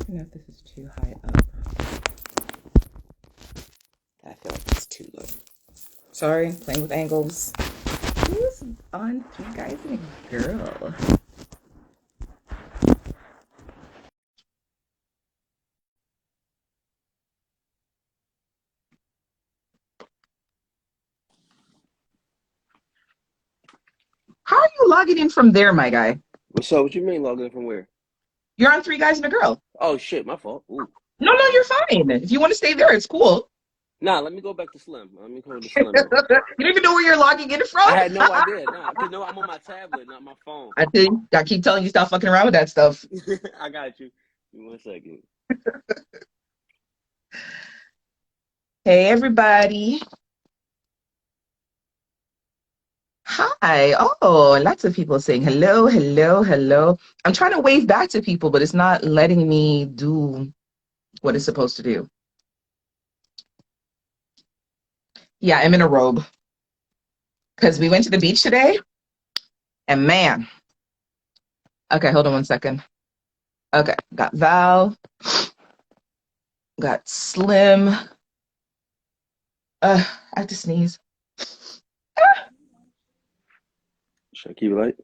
don't know if this is too high up. I feel like it's too low. Sorry, playing with angles. Who's on Three Guys and a Girl? How are you logging in from there, my guy? What's up? What you mean logging in from where? You're on Three Guys and a Girl. Oh shit, my fault. Ooh. No, you're fine. If you want to stay there, it's cool. Nah, let me go back to Slim. Let me go to You Slim. don't even know where you're logging in from? I had no idea. Nah, I know I'm on my tablet, not my phone. I keep telling you stop fucking around with that stuff. I got you. Give me 1 second. Hey, everybody. Hi. Oh, lots of people saying hello, hello, hello. I'm trying to wave back to people, but it's not letting me do what it's supposed to do. Yeah, I'm in a robe because we went to the beach today, and man. Okay, hold on 1 second. Okay, got Val, got Slim. I have to sneeze. Should I keep it light?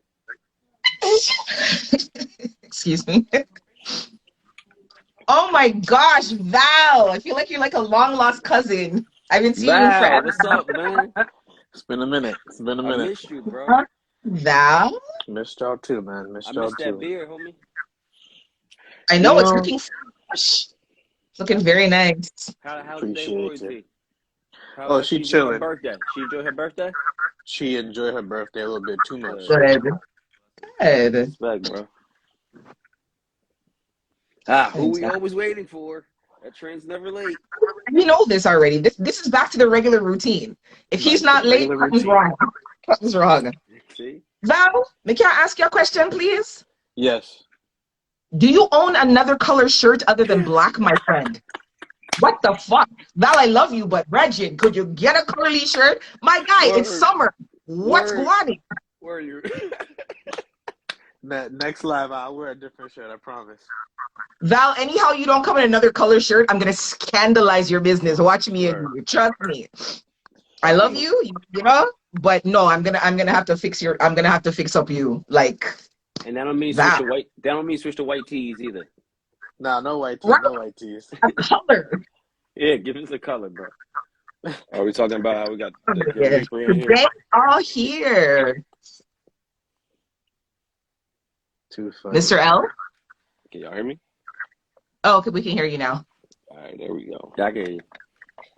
Excuse me. Oh my gosh, Val! I feel like you're like a long lost cousin. I haven't seen you forever. What's up, man? It's been a minute. I missed you, bro. Val? Missed y'all too, man. I Missed y'all missed that too. beer, homie. I know it's looking fresh. It's looking very nice. How's the day Appreciate Royalty? it. How She enjoyed chilling. her birthday? She enjoyed her birthday? She enjoyed her birthday a little bit too much. Good. Good. Respect, bro. Who we always waiting for? That train's never late. We know this already. This is back to the regular routine. If he's not late, something's wrong. Something's wrong. See? Val, may I ask you a question, please? Yes. Do you own another color shirt other than black, my friend? What the fuck? Val, I love you, but Reggie, could you get a colorly shirt? My guy, it's summer. What's going on? Where are you? Next live, I'll wear a different shirt, I promise. Val, anyhow you don't come in another color shirt, I'm gonna scandalize your business. Watch me and you. Trust me. I love you, you know, but no, I'm gonna have to fix up you. Like, and that don't mean switch to white. That don't mean switch to white tees either. Nah, no white tees, no white tees. A color. Yeah, give us a color, bro. Are we talking about how we got the Reaper in here? They are here. Too funny. Mr. L? Can y'all hear me? Oh, okay, we can hear you now. All right, there we go. I can hear you.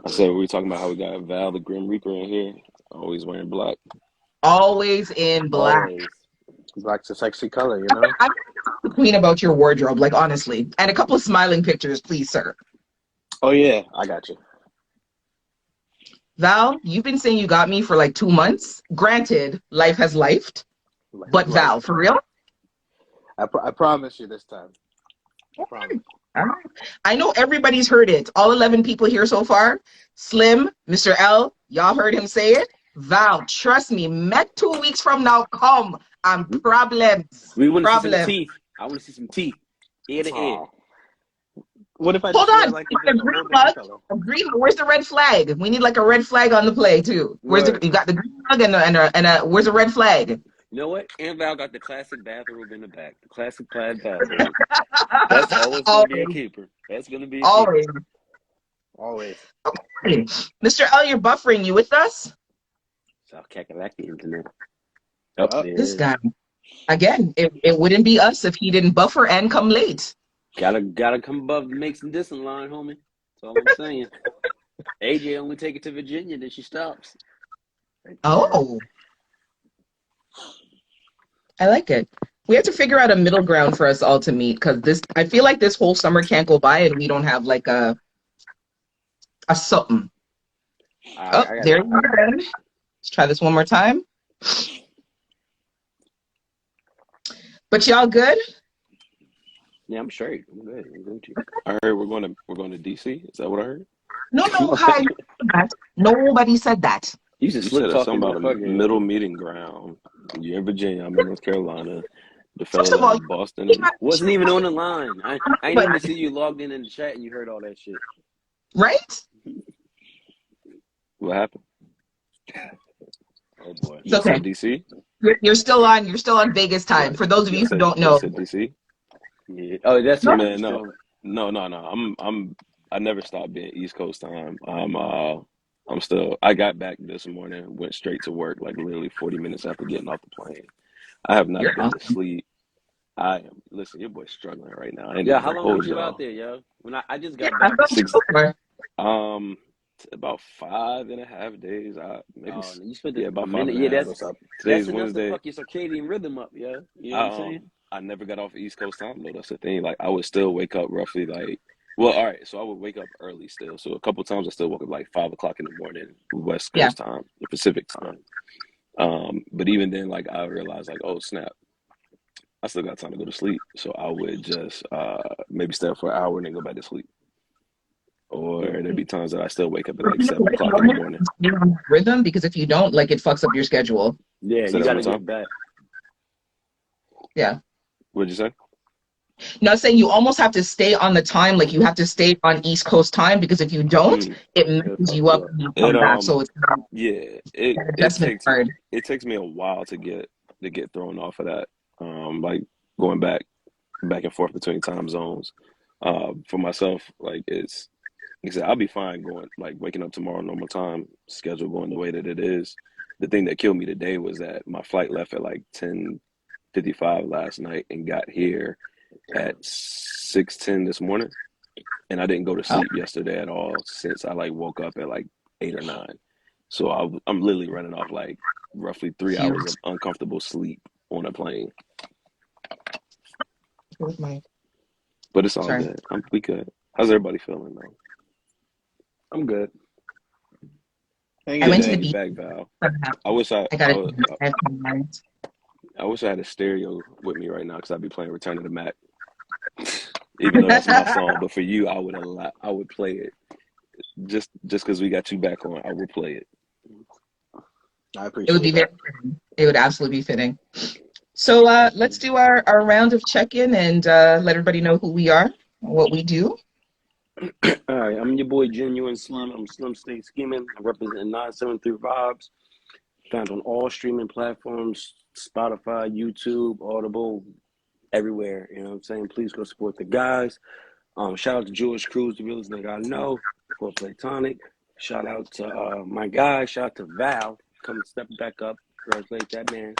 I said we were talking about how we got Val the Grim Reaper in here, always wearing black. Always in black. Always. Black's a sexy color, you know? I'm the queen about your wardrobe, like, honestly. And a couple of smiling pictures, please, sir. Oh, yeah, I got you. Val, you've been saying you got me for like 2 months. Granted, life has lifed. But Val, for real? I promise you this time. I promise. I know everybody's heard it. All 11 people here so far. Slim, Mr. L, y'all heard him say it. Val, trust me, Met 2 weeks from now, come. I'm problems. We want to see some teeth. I want to see some teeth. Ear to ear. What if I hold on? Like a green mug. A green. Where's the red flag? We need like a red flag on the play too. Where's the? You got the green mug and a. Where's the red flag? You know what? And Val got the classic bathrobe in the back. The classic plaid bathrobe. That's always going to be a keeper. That's going to be a always. Keeper. Always. Okay. Mr. L, you're buffering. You with us? So Kakalaki internet. This guy. Again, it wouldn't be us if he didn't buffer and come late. Gotta come above the makes and dissing line, homie. That's all I'm saying. AJ only take it to Virginia, then she stops. Oh. I like it. We have to figure out a middle ground for us all to meet, because I feel like this whole summer can't go by and we don't have like a something. There you go. Let's try this one more time. But y'all good? Yeah, I'm straight. I'm good. I'm good. I heard we're going to DC. Is that what I heard? No, hi. Nobody said that. You said something about a middle meeting ground. You're in Virginia. I'm in North Carolina. The First fellow of all, out of Boston you and wasn't even on the line. I didn't but even see you logged in the chat and you heard all that shit. right? What happened? Oh boy. It's Y'all okay. said DC? You're still on Vegas time. What? For those of you who don't Y'all know. said DC? Yeah. Oh, that's No, what Man, you no. No. I never stopped being East Coast time. I'm still I got back this morning, went straight to work like literally 40 minutes after getting off the plane. I have you're not been to awesome. sleep. Listen, your boy's struggling right now. I ain't Yeah, even how gonna long was hold you out y'all. there, yo? When I just Yeah, got I back. love Six you for. about 5.5 days. Maybe Oh, you spent yeah, a about five minute. and a Yeah, half. that's What's up? that's Today's enough to Wednesday. fuck your circadian rhythm up, yo. You know what I'm I saying? I never got off East Coast time though. That's the thing. Like I would still wake up roughly like well, all right. So I would wake up early still. So a couple times I still woke up like 5 o'clock in the morning, West Yeah. Coast time, the Pacific time. But even then, like I realized like, oh snap, I still got time to go to sleep. So I would just maybe stay up for an hour and then go back to sleep. Or Yeah. there'd be times that I still wake up at like You know seven what? You o'clock in the almost morning. have to stay on that rhythm because if you don't, like it fucks up your schedule. Yeah, Say you that got one to more time. get back. Yeah. What'd you say? No, I'm saying you almost have to stay on the time, like you have to stay on East Coast time because if you don't, Mm. it It'll messes fuck you you up up. when you It come back. So it's yeah, that it adjustment takes hard. me a while to get thrown off of that. Like going back and forth between time zones. For myself, like it's like I said, I'll be fine going like waking up tomorrow normal time, schedule going the way that it is. The thing that killed me today was that my flight left at like 10:55 last night and got here at 6:10 this morning. And I didn't go to Oh, sleep yesterday at all since I like woke up at like 8 or 9. So I'm literally running off like roughly 3 hours cute. of uncomfortable sleep on a plane. Where's my But it's all sorry. good. We good. How's everybody feeling though? I'm good. I Good Hanging went to to the there. have you beach. back, Val. For a nap. I wish I got it. I have some lines. I wish I had a stereo with me right now because I'd be playing Return of the Mac. Even though that's my song, but for you, I would play it just because we got you back on. I would play it. I It would be appreciate very that. fitting. It would absolutely be fitting. So let's do our round of check-in and let everybody know who we are, what we do. All right, I'm your boy Genuine Slim. I'm Slim State Scheming. I represent 973 Vibes. Found on all streaming platforms, Spotify, YouTube, Audible, everywhere. You know what I'm saying? Please go support the guys. Shout out to Jewish Cruz, the realest nigga I know, for Platonic. Shout out to my guy. Shout out to Val. Come step back up. Congratulate that man.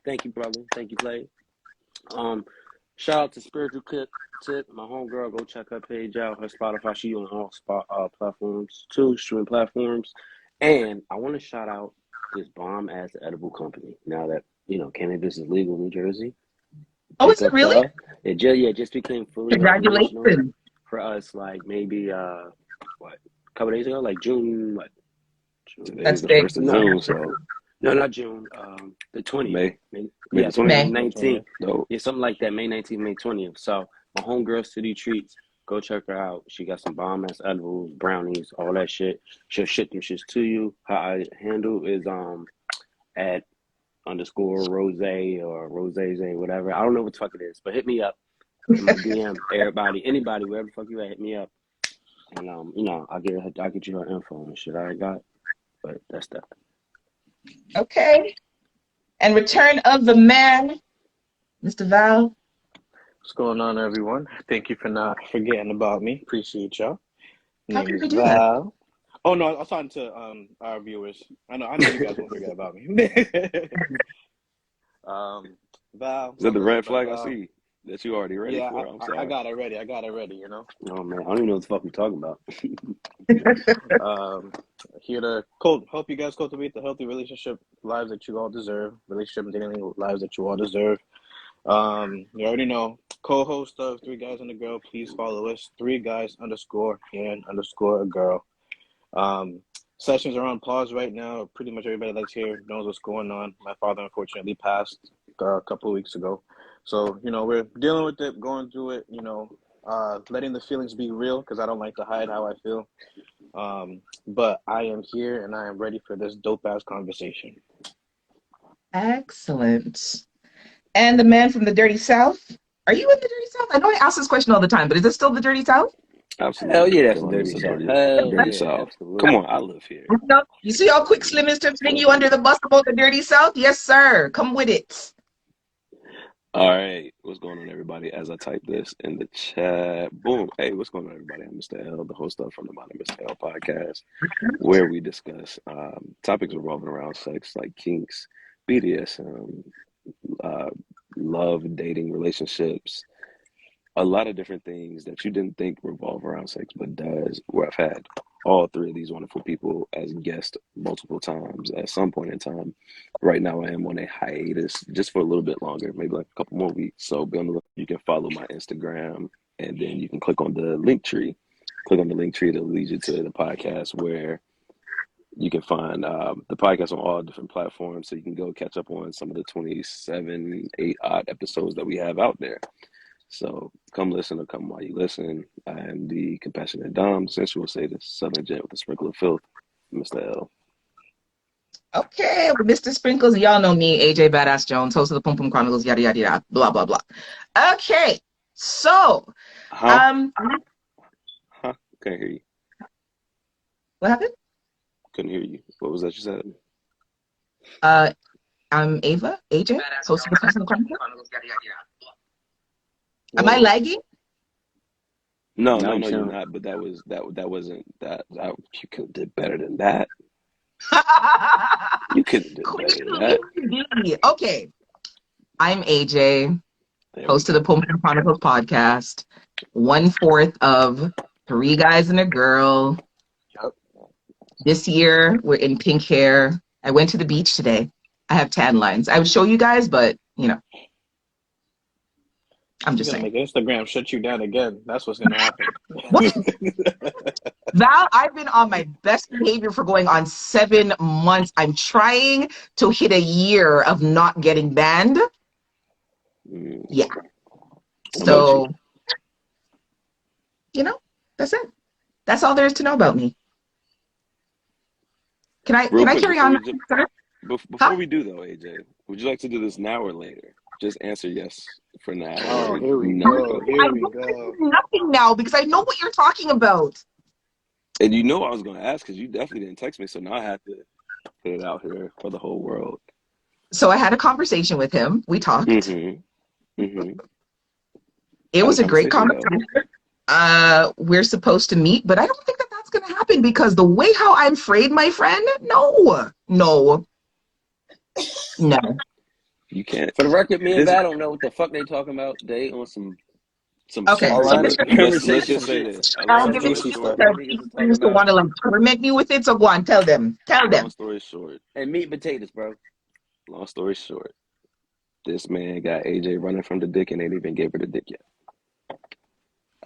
Thank you, brother. Thank you, Clay. Shout out to Spiritual Tip, my homegirl. Go check her page out. Her Spotify. She on all platforms too, streaming platforms. And I want to shout out this bomb ass edible company. Now that cannabis is legal in New Jersey, Oh, big is it up to really? her. It just became fully operational Congratulations. for us. Like maybe what a couple days ago, like June what June? Today's That's the big. 1st of No, June, so no, not June. The 20th. May May Yeah, the I think May 20th. May. May 19th. 20th. No, Yeah, something like that. May 19th, May 20th. So my homegirl City Treats, go check her out. She got some bomb ass edibles, brownies, all that shit. She'll ship them shits to you. Her handle is at underscore rose or rose whatever. I don't know what the fuck it is, but hit me up in my DM. Everybody, anybody, wherever the fuck you at, hit me up. And I'll get you her info and shit I got. But that's that. Okay. And return of the man, Mr. Val. What's going on, everyone? Thank you for not forgetting about me. Appreciate y'all. How Name can is we do that? Val. Oh no, I was talking to our viewers. I know you guys won't forget about me. Val, is that the welcome red everybody. flag I Val. see that you already ready Yeah, for? I'm I sorry. got it ready. I got it ready. Oh man, I don't even know what the fuck we're talking about. Here to help you guys cultivate the healthy relationship lives that you all deserve. Relationship and dating lives that you all deserve. You already know. Co-host of Three Guys and a Girl. Please follow us. 3 guys underscore and underscore a girl. Sessions are on pause right now. Pretty much everybody that's here knows what's going on. My father unfortunately passed a couple of weeks ago. So, we're dealing with it, going through it, letting the feelings be real because I don't like to hide how I feel. But I am here and I am ready for this dope ass conversation. Excellent. And the man from the Dirty South. Are you in the Dirty South? I know I ask this question all the time, but is it still the Dirty South? Absolutely. Hell yeah, that's the Carolina dirty is the south. dirty, Hell dirty yeah, South. absolutely. Come on, I live here. You see how quick Slim is to fling you under the bus about the Dirty South? Yes, sir. Come with it. All right, what's going on, everybody? As I type this in the chat, boom. Hey, what's going on, everybody? I'm Mr. L, the host of From the Mind of Mr. L podcast, where we discuss topics revolving around sex, like kinks, BDSM, uh, love, dating, relationships, a lot of different things that you didn't think revolve around sex, but does. Where I've had all three of these wonderful people as guests multiple times at some point in time. Right now, I am on a hiatus just for a little bit longer, maybe like a couple more weeks. So be on the look. You can follow my Instagram, and then you can click on the link tree. Click on the link tree to lead you to the podcast where you can find the podcast on all different platforms. So you can go catch up on some of the 27, 8 odd episodes that we have out there. So come listen or come while you listen. I am the compassionate Dom, sensual sadist, southern gent with a sprinkle of filth, Mr. L. Okay, well, Mr. Sprinkles, y'all know me, AJ Badass Jones, host of the Pum Pum Chronicles, yada yada yada, blah blah blah. Okay, so Huh? Couldn't hear you. what happened? Couldn't hear you. What was that you said? I'm Ava, AJ, host of the Pum Pum Chronicles. Am I lagging? No, No, you're you're not. But that wasn't that. You could have did better than that. You could have did better than that. Okay, I'm AJ, host of the Pum Pum Chronicles podcast, 1/4 of Three Guys and a Girl. Yep. This year, we're in pink hair. I went to the beach today. I have tan lines. I would show you guys, but you know, I'm just saying. Make Instagram shut you down again. That's what's gonna happen. What? Val, I've been on my best behavior for going on 7 months. I'm trying to hit a year of not getting banned. Yeah. So, you know, that's it. That's all there is to know about me. Can I carry on? Before we do, though, AJ, would you like to do this now or later? Just answer yes for now. Oh, here we no. go. Here we go. Nothing now because I know what you're talking about. And you know I was going to ask because you definitely didn't text me, so now I have to put it out here for the whole world. So I had a conversation with him. We talked. Mm-hmm. Mm-hmm. It was a great conversation. We're supposed to meet, but I don't think that that's going to happen because the way how I'm frayed, my friend, no. You can't. For the record, me and Val don't know what the fuck they talking about. They on some okay. Let's just say this. I'll give it to you. You used to want to like torment me with it, so go on, tell them. Long story short. And meat and potatoes, bro. Long story short, this man got AJ running from the dick and ain't even gave her the dick yet.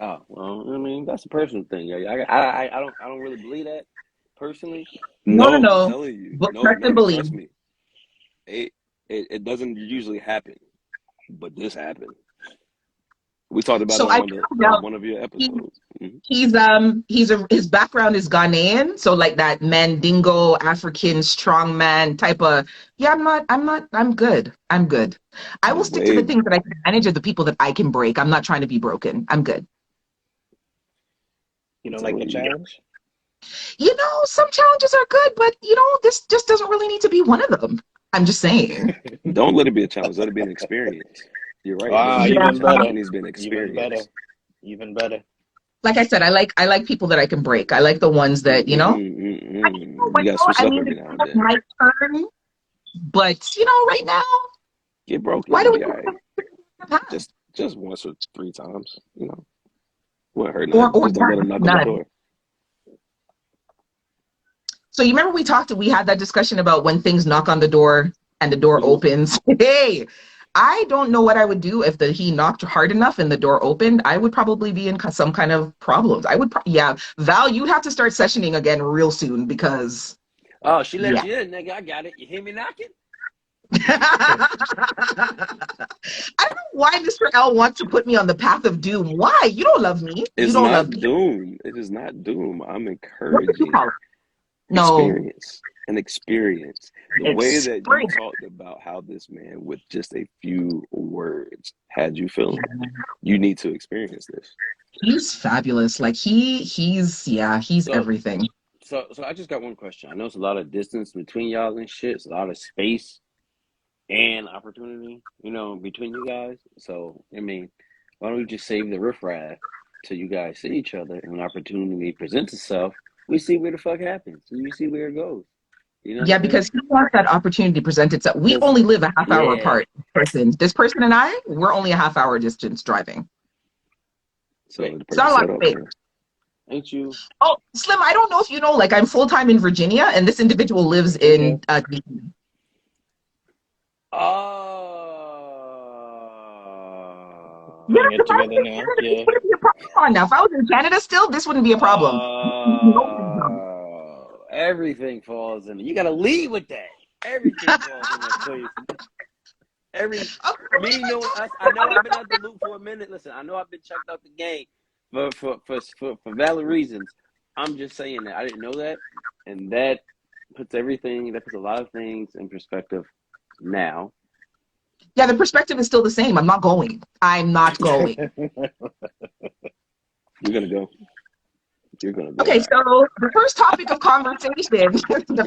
Oh well, I mean that's a personal thing. I don't really believe that personally. No. I'm telling you. But Trust me. It doesn't usually happen, but this happened. We talked about it on one of your episodes. His background is Ghanaian, so like that Mandingo African strongman type of. Yeah, I'm good. I will stick to the things that I can manage and the people that I can break. I'm not trying to be broken. I'm good. You don't like the challenge? You know, some challenges are good, but you know, this just doesn't really need to be one of them. I'm just saying. Don't let it be a challenge. Let it be an experience. You're right. Ah, even better. He's been experienced. Even better. Like I said, I like people that I can break. I like the ones that, you know. You got switch up every now and then. My turn, but you know, right now. Get broke. Why do we? Right. Just once or 3 times, you know. Wouldn't hurt nothing. Just don't let him knock on the door. So you remember we had that discussion about when things knock on the door and the door opens. Hey, I don't know what I would do if he knocked hard enough and the door opened. I would probably be in some kind of problems. I would, Val, you'd have to start sessioning again real soon because. Oh, she let you in, nigga. I got it. You hear me knocking? I don't know why Mr. L wants to put me on the path of doom. Why? You don't love me. It's not doom. It is not doom. I'm encouraging. No, An experience. The way that you talked about how this man with just a few words had you feeling, you need to experience this. He's fabulous. Like he's everything. So I just got one question. I know it's a lot of distance between y'all and shit. It's a lot of space and opportunity, between you guys. So I mean, why don't we just save the riffraff till you guys see each other, and when opportunity presents itself, we see where the fuck happens, and you see where it goes. You know Yeah, because he wants that opportunity to present itself. We only live a half hour apart. This person and I, we're only a half hour distance driving. So it's not a lot of space. Ain't you? Oh, Slim, I don't know if you know, like I'm full-time in Virginia, and this individual lives in DC. Get together now. Yeah. Wouldn't be a problem now. If I was in Canada still, this wouldn't be a problem. Everything falls in. You gotta lead with that. Everything falls in that place. Me knowing us, I know I've been out the loop for a minute. Listen, I know I've been checked out the game for valid reasons. I'm just saying that I didn't know that, and that puts a lot of things in perspective now. Yeah, the perspective is still the same. I'm not going. You're gonna go. You're gonna go. Okay, so the first topic of conversation,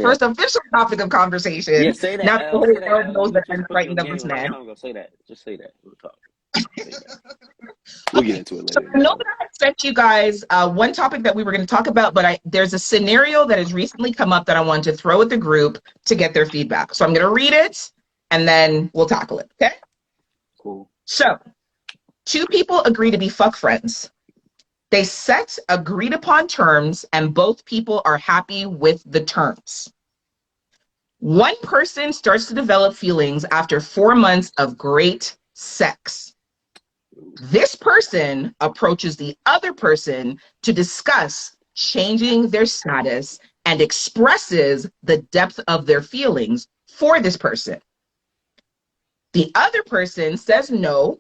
first official topic of conversation. Yeah, say that. Now the whole world knows that I'm frightened of this man. Right now, I'm gonna say that. Just say that. We'll talk. We'll get into it later. So I know that I sent you guys one topic that we were going to talk about, but there's a scenario that has recently come up that I wanted to throw at the group to get their feedback. So I'm going to read it, and then we'll tackle it, okay? Cool. So, 2 people agree to be fuck friends. They set agreed upon terms, and both people are happy with the terms. One person starts to develop feelings after 4 months of great sex. This person approaches the other person to discuss changing their status and expresses the depth of their feelings for this person. The other person says no,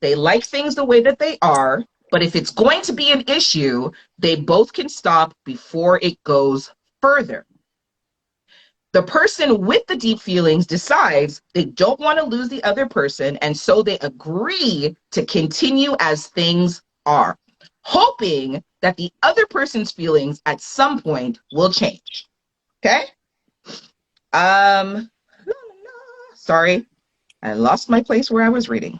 they like things the way that they are, but if it's going to be an issue, they both can stop before it goes further. The person with the deep feelings decides they don't want to lose the other person, and so they agree to continue as things are, hoping that the other person's feelings at some point will change. Okay? Sorry, I lost my place where I was reading.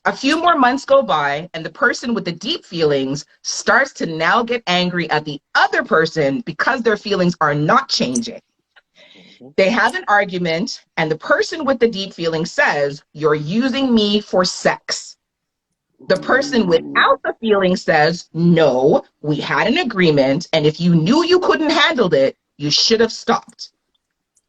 A few more months go by, and the person with the deep feelings starts to now get angry at the other person because their feelings are not changing. They have an argument, and the person with the deep feeling says, "You're using me for sex." The person without the feeling says, "No, we had an agreement, and if you knew you couldn't handle it, you should have stopped."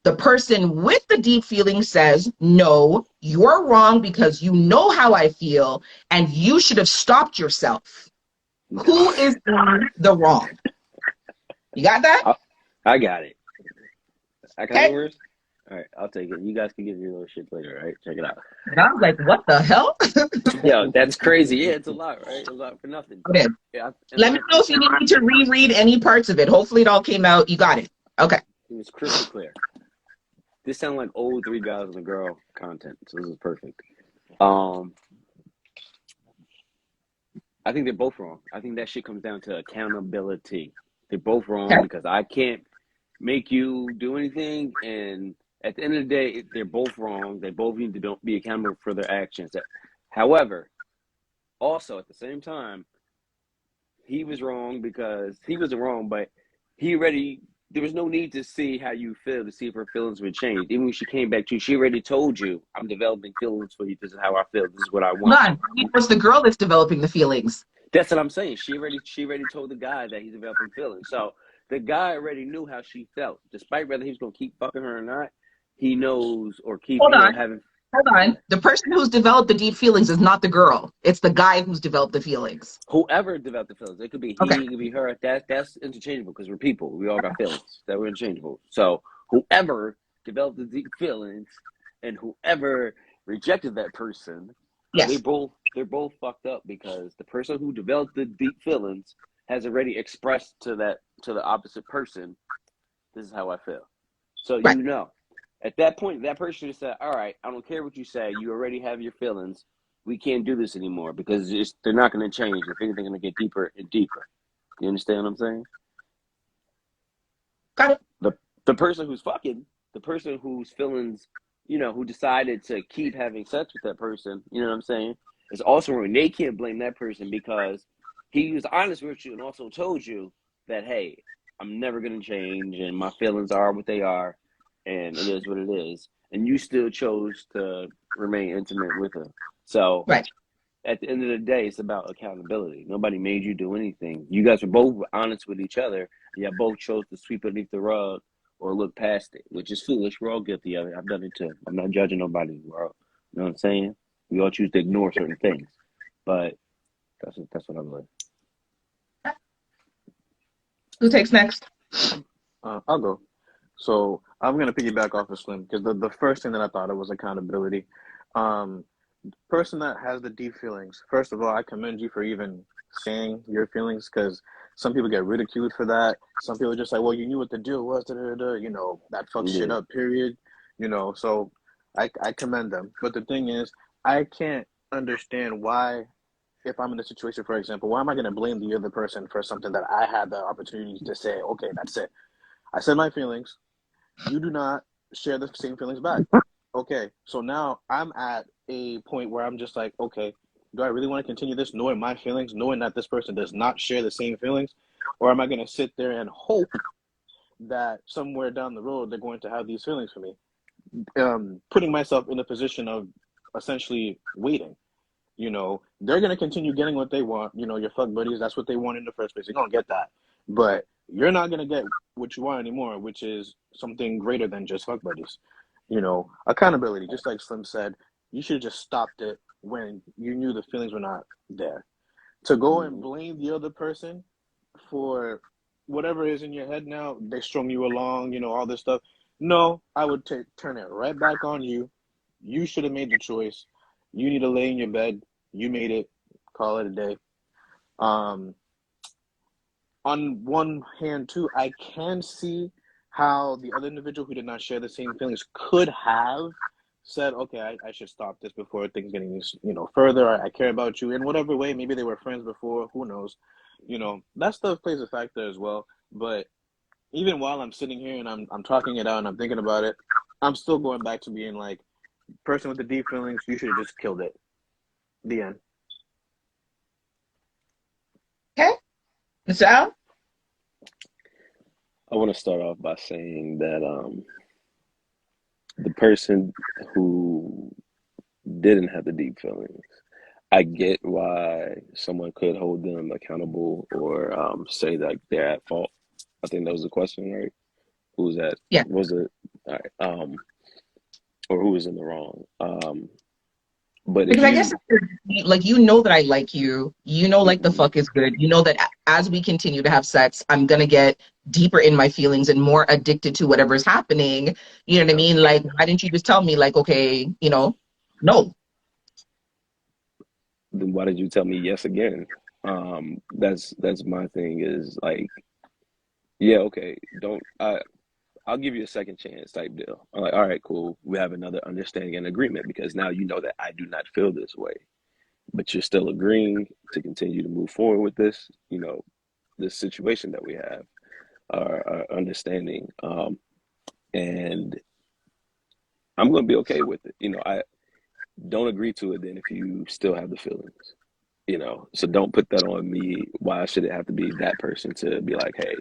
The person with the deep feeling says, "No, you're wrong because you know how I feel, and you should have stopped yourself." Who is in the wrong? You got that? I got it. I got Okay. the words? All right, I'll take it. You guys can give your little shit later, right? Check it out. And I was like, what the hell? Yo, that's crazy. Yeah, it's a lot, right? A lot for nothing. Okay. Yeah, Let me know if you need me to reread any parts of it. Hopefully it all came out. You got it. Okay. It was crystal clear. This sounds like old 3 Guys and a Girl content, so this is perfect. I think they're both wrong. I think that shit comes down to accountability. They're both wrong because I can't make you do anything, and at the end of the day, they're both wrong. They both need to be accountable for their actions. However, also at the same time, he was wrong because he wasn't wrong, but there was no need to see how you feel to see if her feelings would change. Even when she came back to you, she already told you, "I'm developing feelings for you. This is how I feel. This is what I want." None. It's the girl that's developing the feelings. That's what I'm saying. She already told the guy that he's developing feelings. So the guy already knew how she felt, despite whether he was going to keep fucking her or not. He knows or keep having. Hold on. The person who's developed the deep feelings is not the girl. It's the guy who's developed the feelings. Whoever developed the feelings. It could be he, it could be her. That's interchangeable because we're people. We all got feelings that we're interchangeable. So whoever developed the deep feelings and whoever rejected that person, they're both fucked up because the person who developed the deep feelings has already expressed to the opposite person This is how I feel. So Right. you know. At that point, that person just said, all right, I don't care what you say. You already have your feelings. We can't do this anymore because they're not going to change. If anything, they're going to get deeper and deeper. You understand what I'm saying? Got it. The person who's fucking, the person whose feelings, who decided to keep having sex with that person, you know what I'm saying, is also wrong. They can't blame that person because he was honest with you and also told you that, hey, I'm never going to change and my feelings are what they are and it is what it is. And you still chose to remain intimate with her. So Right. at the end of the day, it's about accountability. Nobody made you do anything. You guys were both honest with each other. And you both chose to sweep it beneath the rug or look past it, which is foolish. We're all guilty of it. I've done it too. I'm not judging nobody in the world. You know what I'm saying? We all choose to ignore certain things. But that's what I believe. Who takes next? I'll go. So I'm gonna piggyback off of Slim because the first thing that I thought of was accountability. Person that has the deep feelings. First of all, I commend you for even saying your feelings because some people get ridiculed for that. Some people are just like, well, you knew what the deal was. That fucks shit up. Period. So I commend them. But the thing is, I can't understand why. If I'm in a situation, for example, why am I going to blame the other person for something that I had the opportunity to say, okay, that's it. I said my feelings. You do not share the same feelings back. Okay, so now I'm at a point where I'm just like, okay, do I really want to continue this, knowing my feelings, knowing that this person does not share the same feelings? Or am I going to sit there and hope that somewhere down the road they're going to have these feelings for me? Putting myself in a position of essentially waiting. They're going to continue getting what they want. Your fuck buddies, that's what they want in the first place. You're going to get that. But you're not going to get what you want anymore, which is something greater than just fuck buddies. Accountability, just like Slim said, you should have just stopped it when you knew the feelings were not there. To go and blame the other person for whatever is in your head now, they strung you along, all this stuff. No, I would turn it right back on you. You should have made the choice. You need to lay in your bed. You made it. Call it a day. On one hand, too, I can see how the other individual who did not share the same feelings could have said, okay, I should stop this before things getting, further. I care about you in whatever way. Maybe they were friends before. Who knows? That stuff plays a factor as well. But even while I'm sitting here and I'm talking it out and I'm thinking about it, I'm still going back to being like, person with the deep feelings, you should have just killed it. The end. Okay. Mr. Al? I want to start off by saying that the person who didn't have the deep feelings, I get why someone could hold them accountable or say that they're at fault. I think that was the question, right? Who's at? Yeah. Was it? All right, or who was in the wrong? But Because I guess, like, that I like you, like the fuck is good. That as we continue to have sex, I'm going to get deeper in my feelings and more addicted to whatever's happening. You know what I mean? Like, why didn't you just tell me, like, okay, no. Then why did you tell me yes again? That's my thing is like, yeah, okay, I'll give you a second chance type deal. I'm like, all right, cool. We have another understanding and agreement because now you know that I do not feel this way, but you're still agreeing to continue to move forward with this, this situation that we have, our understanding. And I'm going to be okay with it. I don't agree to it then if you still have the feelings, so don't put that on me. Why should it have to be that person to be like, hey,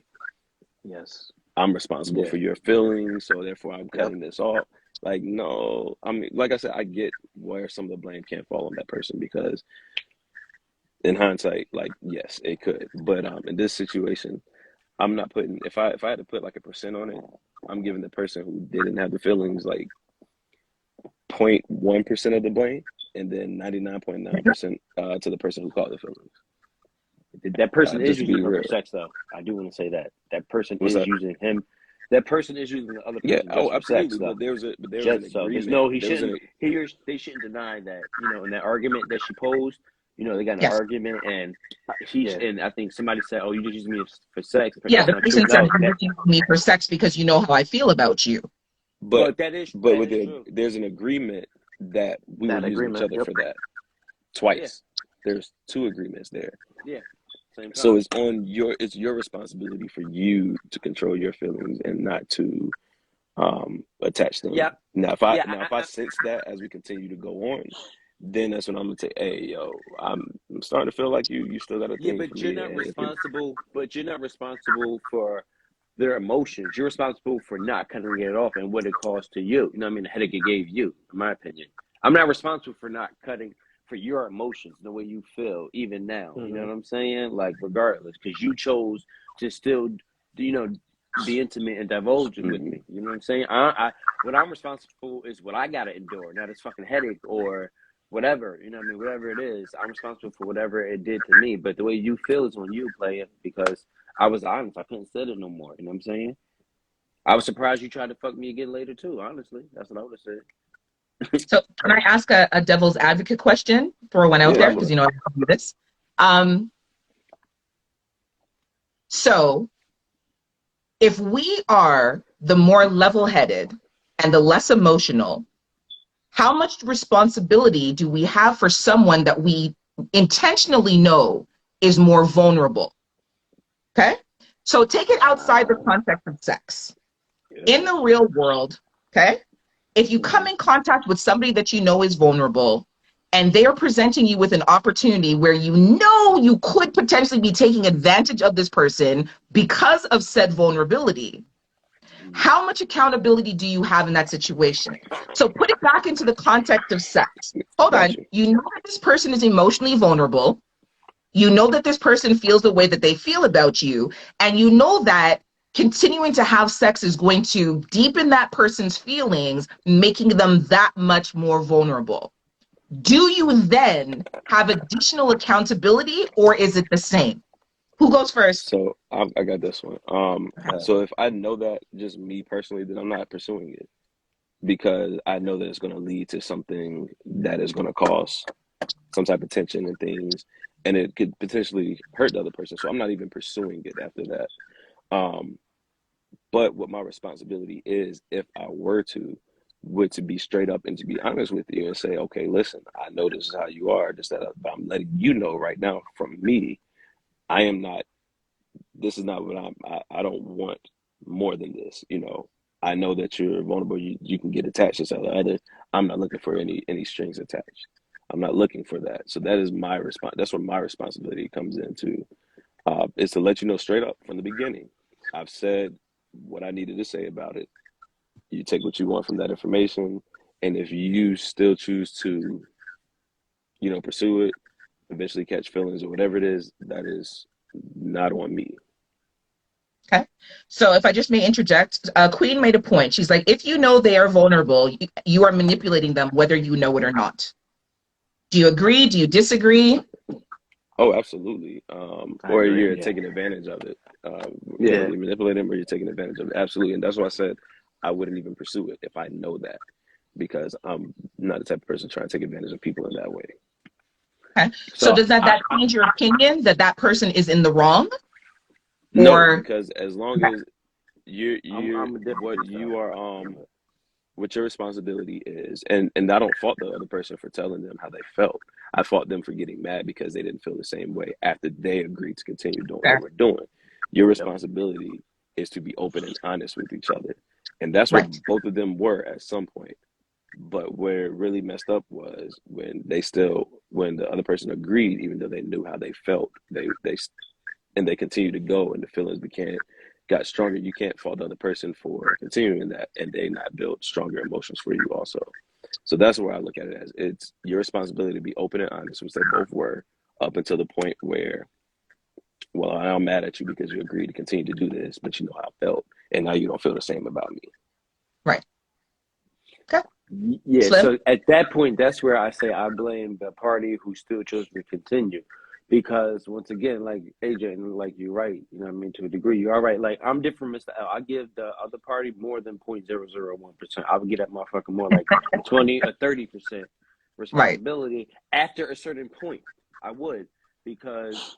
Yes, I'm responsible for your feelings, so therefore I'm cutting this off. Like, no, I mean, like I said, I get where some of the blame can't fall on that person because in hindsight, like, yes, it could. But in this situation, I'm not putting, if I had to put like a percent on it, I'm giving the person who didn't have the feelings like 0.1% of the blame and then 99.9% to the person who caused the feelings. That person is Just to be using her real. for sex, though. I do want to say that. That person What's is that? using him. That person is using the other person just for absolutely. sex, though. But there's an Just so. agreement. There's no, they shouldn't deny that, in that argument that she posed, You know, they got in an Yes. argument, and and I think somebody said, "Oh, you just use me for sex." But Yeah, that's the not true. person said No, you're using me for sex because you know how I feel about you. But that is true. there's an agreement that we were That using each agreement. other Yep. for that twice. There's 2 agreements there. Yeah. Same time. So it's your responsibility for you to control your feelings and not to attach them. Yeah. Now if I sense that as we continue to go on, then that's when I'm gonna say, hey, yo, I'm starting to feel like you still got a thing but for you're me. not responsible. But you're not responsible for their emotions. You're responsible for not cutting it off and what it caused to you. You know what I mean? The headache it gave you, in my opinion. I'm not responsible for not cutting for your emotions, the way you feel, even now. You know what I'm saying? Like, regardless, because you chose to still, you know, be intimate and divulge with me. You know what I'm saying? What I'm responsible for is what I gotta endure, not this fucking headache or whatever. You know what I mean? Whatever it is, I'm responsible for whatever it did to me. But the way you feel is on you, player, because I was honest. I couldn't say it no more. You know what I'm saying? I was surprised you tried to fuck me again later too. Honestly, that's what I would have said. So can I ask a devil's advocate question? Throw one out there because you know I can do this. So if we are the more level-headed and the less emotional, how much responsibility do we have for someone that we intentionally know is more vulnerable? Okay, so take it outside the context of sex. In the real world, okay, if you come in contact with somebody that you know is vulnerable and they are presenting you with an opportunity where you know you could potentially be taking advantage of this person because of said vulnerability, how much accountability do you have in that situation? So put it back into the context of sex. Hold on. You know that this person is emotionally vulnerable. You know that this person feels the way that they feel about you. And you know that continuing to have sex is going to deepen that person's feelings, making them that much more vulnerable. Do you then have additional accountability, or is it the same? Who goes first? So I got this one. So if I know that, just me personally, then I'm not pursuing it because I know that it's going to lead to something that is going to cause some type of tension and things, and it could potentially hurt the other person. So I'm not even pursuing it after that. But what my responsibility is, if I were to, would to be straight up and to be honest with you and say, okay, listen, I know this is how you are. Just that I'm letting you know right now from me, I am not. This is not what I don't want more than this. You know, I know that you're vulnerable. You can get attached to this other. I'm not looking for any strings attached. I'm not looking for that. So that is my response. That's where my responsibility comes into. Is to let you know straight up from the beginning. I've said what I needed to say about it. You take what you want from that information, and if you still choose to, you know, pursue it, eventually catch feelings or whatever it is, that is not on me. Okay. So if I just may interject, Queen made a point. She's like, if you know they are vulnerable, you are manipulating them, whether you know it or not. Do you agree? Do you disagree? Oh, absolutely. Or you're taking advantage of it. You're manipulating them or you're taking advantage of it. Absolutely. And that's why I said I wouldn't even pursue it if I know that, because I'm not the type of person trying to take advantage of people in that way. Okay. So does that change your opinion that that person is in the wrong? No, because as long as what your responsibility is, and I don't fault the other person for telling them how they felt. I fault them for getting mad because they didn't feel the same way after they agreed to continue doing what we're doing. Your responsibility is to be open and honest with each other. And that's what both of them were at some point. But where it really messed up was when the other person agreed, even though they knew how they felt, and they continued to go, and the feelings got stronger. You can't fault the other person for continuing that, and they not build stronger emotions for you also. So that's where I look at it as it's your responsibility to be open and honest, which they both were, up until the point where, well, I'm mad at you because you agreed to continue to do this, but you know how I felt, and now you don't feel the same about me. Right. Okay. Yeah, Slim? So at that point, that's where I say I blame the party who still chose to continue. Because once again, like AJ, and like you're right, you know what I mean, to a degree, you are right. Like, I'm different, Mr. L. I give the other party more than 0.001%. I would get that motherfucker more like 20 or 30% responsibility after a certain point. I would, because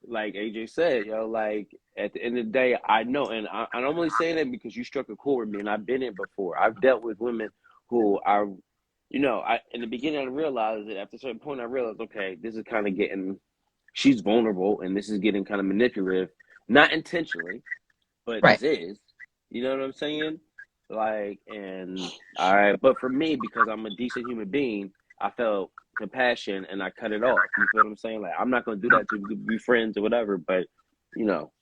like AJ said, yo, like at the end of the day, I know, and I'm only saying that because you struck a chord with me, and I've been in before. I've dealt with women who are, I in the beginning I realized it. After a certain point, I realized, okay, this is kind of getting, she's vulnerable, and this is getting kind of manipulative, not intentionally, but Right. this is, you know what I'm saying? Like, and all right, but for me, because I'm a decent human being, I felt compassion and I cut it off. You feel what I'm saying? Like, I'm not gonna do that to be friends or whatever, but you know,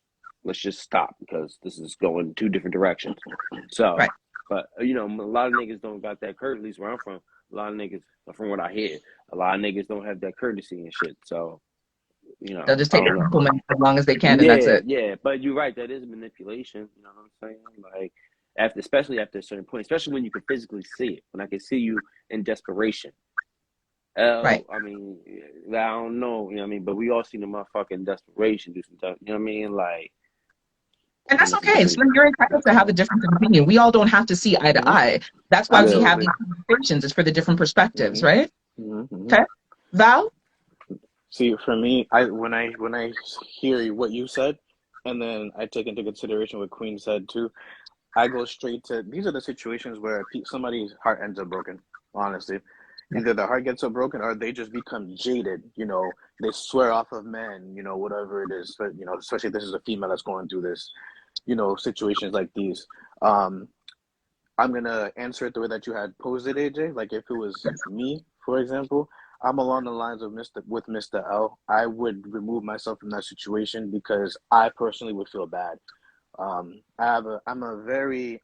let's just stop because this is going two different directions. So, Right. but a lot of niggas don't got that courtesy. At least where I'm from, a lot of niggas, from what I hear, a lot of niggas don't have that courtesy and shit. So, They'll just I take a don't know. compliment as long as they can, and that's Yeah, it. yeah, but you're right. That is manipulation. You know what I'm saying? Like, especially after a certain point, especially when you can physically see it. When I can see you in desperation. Right. I mean, I don't know. You know what I mean? But we all seen the motherfucking desperation do some stuff. You know what I mean? Like, And and that's this is okay. Slim, you're entitled to have a difference of opinion. We all don't have to see eye to Mhm. eye. That's why we have yeah. these Absolutely. conversations. It's for the different perspectives, Hmm. right? Hmm. Hmm. Okay. Val? See, for me, when I hear what you said, and then I take into consideration what Queen said too, I go straight to these are the situations where somebody's heart ends up broken. Honestly, either the heart gets so broken or they just become jaded. They swear off of men. Whatever it is. But especially if this is a female that's going through this. Situations like these. Um, I'm gonna answer it the way that you had posed it, AJ. Like if it was Yes. me, for example, I'm along the lines of Mr. L. I would remove myself from that situation because I personally would feel bad. I'm a very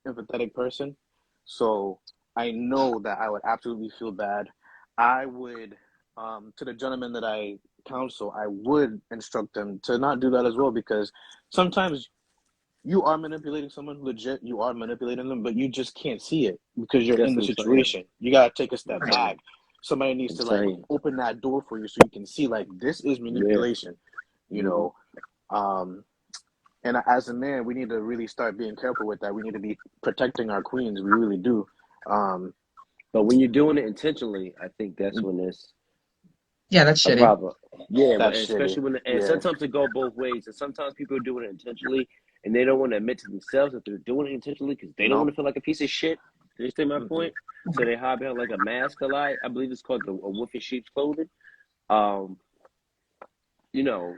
empathetic person, so I know that I would absolutely feel bad. I would, to the gentleman that I counsel, I would instruct them to not do that as well because sometimes you are manipulating someone legit, you are manipulating them, but you just can't see it because you're in That's the what I'm saying. situation. You gotta take a I'm step Right. back. Somebody needs saying. I'm to like saying. open that door for you so you can see like this is Yeah. manipulation, you Mm-hmm. know. Um and as a man, we need to really start being careful with that. We need to be protecting our queens. We really do. Um But when you're doing it intentionally, I think that's when it's Yeah, that's a shitty. problem. Yeah, that's shitty. especially and Yeah. sometimes it go both ways, and sometimes people are doing it intentionally, and they don't want to admit to themselves that they're doing it intentionally because they don't want No. to feel like a piece of shit. Do you understand my Hmm. point? So they hide behind like a mask a lot. I believe it's called a wolf in sheep's clothing. Um, you know,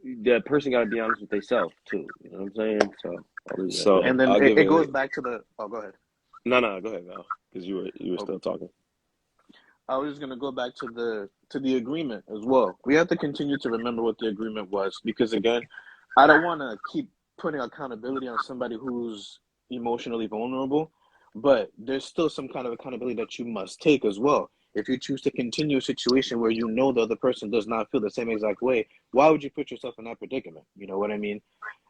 the person got to be honest with themselves too. You know what I'm saying? So I'll leave it at So that. And then I'll give it a goes back to the oh, go ahead. no. Go ahead, Val, because you were Oh, still talking. I was just gonna go back to the agreement as well. We have to continue to remember what the agreement was because again, I don't want to keep putting accountability on somebody who's emotionally vulnerable, but there's still some kind of accountability that you must take as well. If you choose to continue a situation where you know the other person does not feel the same exact way, why would you put yourself in that predicament? You know what I mean?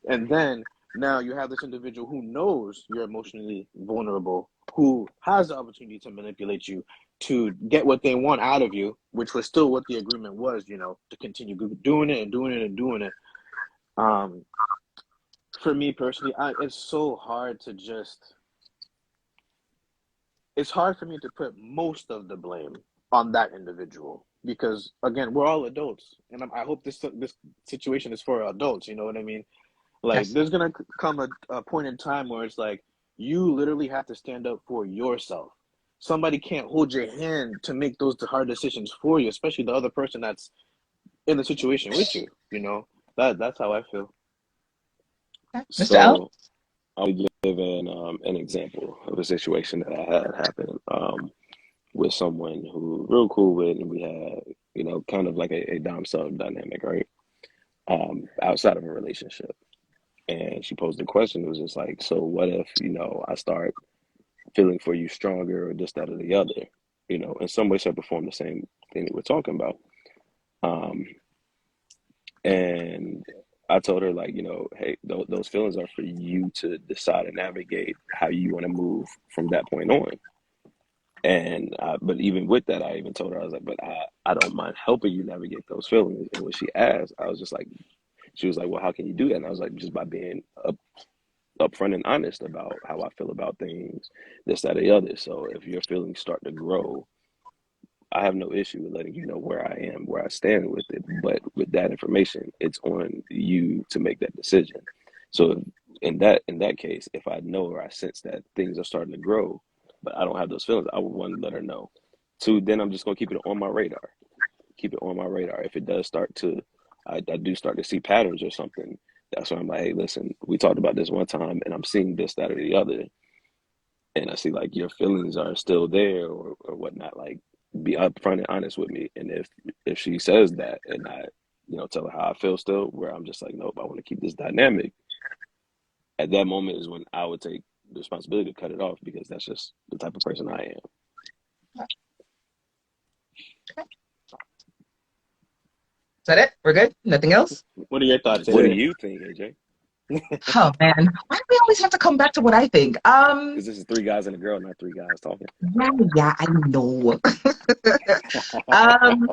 And then now you have this individual who knows you're emotionally vulnerable, who has the opportunity to manipulate you to get what they want out of you, which was still what the agreement was, to continue doing it and doing it and doing it. Um, for me personally, it's so hard to it's hard for me to put most of the blame on that individual because again, we're all adults, and I hope this situation is for adults. You know what I mean? Like, Yes. there's gonna come a point in time where it's like you literally have to stand up for yourself. Somebody can't hold your hand to make those hard decisions for you, especially the other person that's in the situation with you. That's how I feel. Okay. Mr. L? So I'll give an example of a situation that I had happen with someone who real cool with, and we had kind of like a dom sub dynamic, right? Outside of a relationship. And she posed the question, it was just like, so what if, I start feeling for you stronger or this, that, or the other, in some way, shape, or form, the same thing that we're talking about. Um, and I told her, like, hey, those feelings are for you to decide and navigate how you want to move from that point on. And but even with that, I even told her, I was like, but I don't mind helping you navigate those feelings. And when she asked, I was just like, she was like, well, how can you do that? And I was like, just by being upfront and honest about how I feel about things, this, that, or the other. So if your feelings start to grow I have no issue with letting you know where I am, where I stand with it. But with that information, it's on you to make that decision. So in that case, if I know or I sense that things are starting to grow, but I don't have those feelings, I would want to let her know. Two, then I'm just gonna keep it on my radar. Keep it on my radar. If it does start to, I do start to see patterns or something. That's when I'm like, hey, listen, we talked about this one time, and I'm seeing this, that, or the other, and I see like your feelings are still there or whatnot. Like, be upfront and honest with me. And if she says that, and I, tell her how I feel still, where I'm just like, nope, I want to keep this dynamic. At that moment is when I would take the responsibility to cut it off because that's just the type of person I am. Is that it? We're good? Nothing else? What are your thoughts, What do AJ? you think, AJ? Oh man, why do we always have to come back to what I think? Because this is three guys and a girl, not three guys talking. Yeah, I know. um,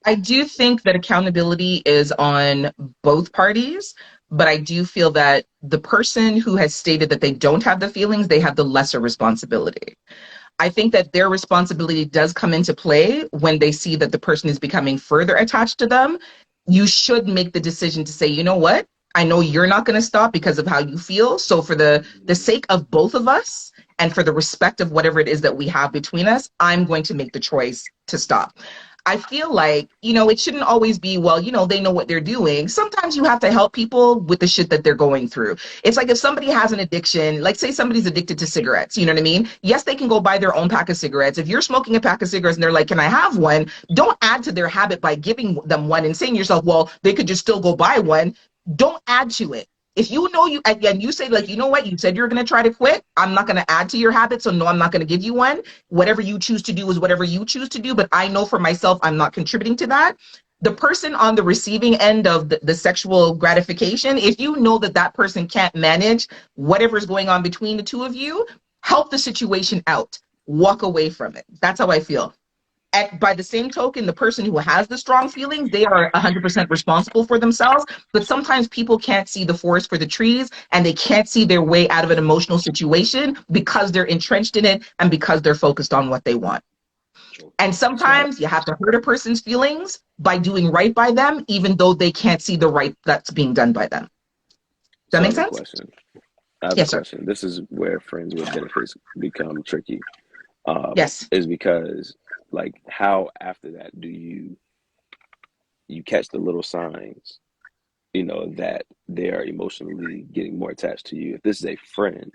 I do think that accountability is on both parties, but I do feel that the person who has stated that they don't have the feelings, they have the lesser responsibility. I think that their responsibility does come into play when they see that the person is becoming further attached to them. You should make the decision to say, you know what? I know you're not going to stop because of how you feel. So for the sake of both of us and for the respect of whatever it is that we have between us, I'm going to make the choice to stop. I feel like, it shouldn't always be, well, they know what they're doing. Sometimes you have to help people with the shit that they're going through. It's like if somebody has an addiction, like say somebody's addicted to cigarettes, you know what I mean? Yes, they can go buy their own pack of cigarettes. If you're smoking a pack of cigarettes and they're like, can I have one? Don't add to their habit by giving them one and saying to yourself, well, they could just still go buy one. Don't add to it. If you know you, again, you say like, you know what, you said you're going to try to quit. I'm not going to add to your habit. So no, I'm not going to give you one. Whatever you choose to do is whatever you choose to do. But I know for myself, I'm not contributing to that. The person on the receiving end of the sexual gratification, if you know that that person can't manage whatever's going on between the two of you, help the situation out. Walk away from it. That's how I feel. And by the same token, the person who has the strong feelings, they are 100% responsible for themselves. But sometimes people can't see the forest for the trees and they can't see their way out of an emotional situation because they're entrenched in it and because they're focused on what they want. And sometimes you have to hurt a person's feelings by doing right by them, even though they can't see the right that's being done by them. Does that make sense? I have Yes, a sir. question. This is where friends with benefits become tricky. Yes. Is because like how after that do you catch the little signs, that they are emotionally getting more attached to you. If this is a friend,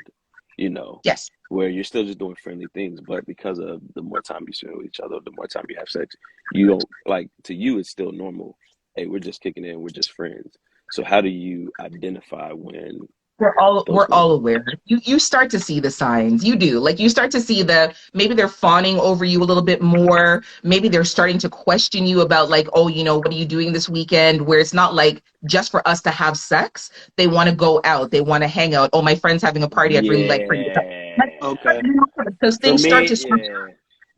Yes. where you're still just doing friendly things, but because of the more time you spend with each other, the more time you have sex, you don't like to you it's still normal. Hey, we're just kicking in, we're just friends. So how do you identify when We're all those we're feelings? all aware. You start to see the signs. You do. Like you start to see the maybe they're fawning over you a little bit more. Maybe they're starting to question you about like, oh, what are you doing this weekend? Where it's not like just for us to have sex. They want to go out. They want to hang out. Oh, my friend's having a party. I'd really like for you to come. Yeah. Okay. Because For things start me, to switch. yeah.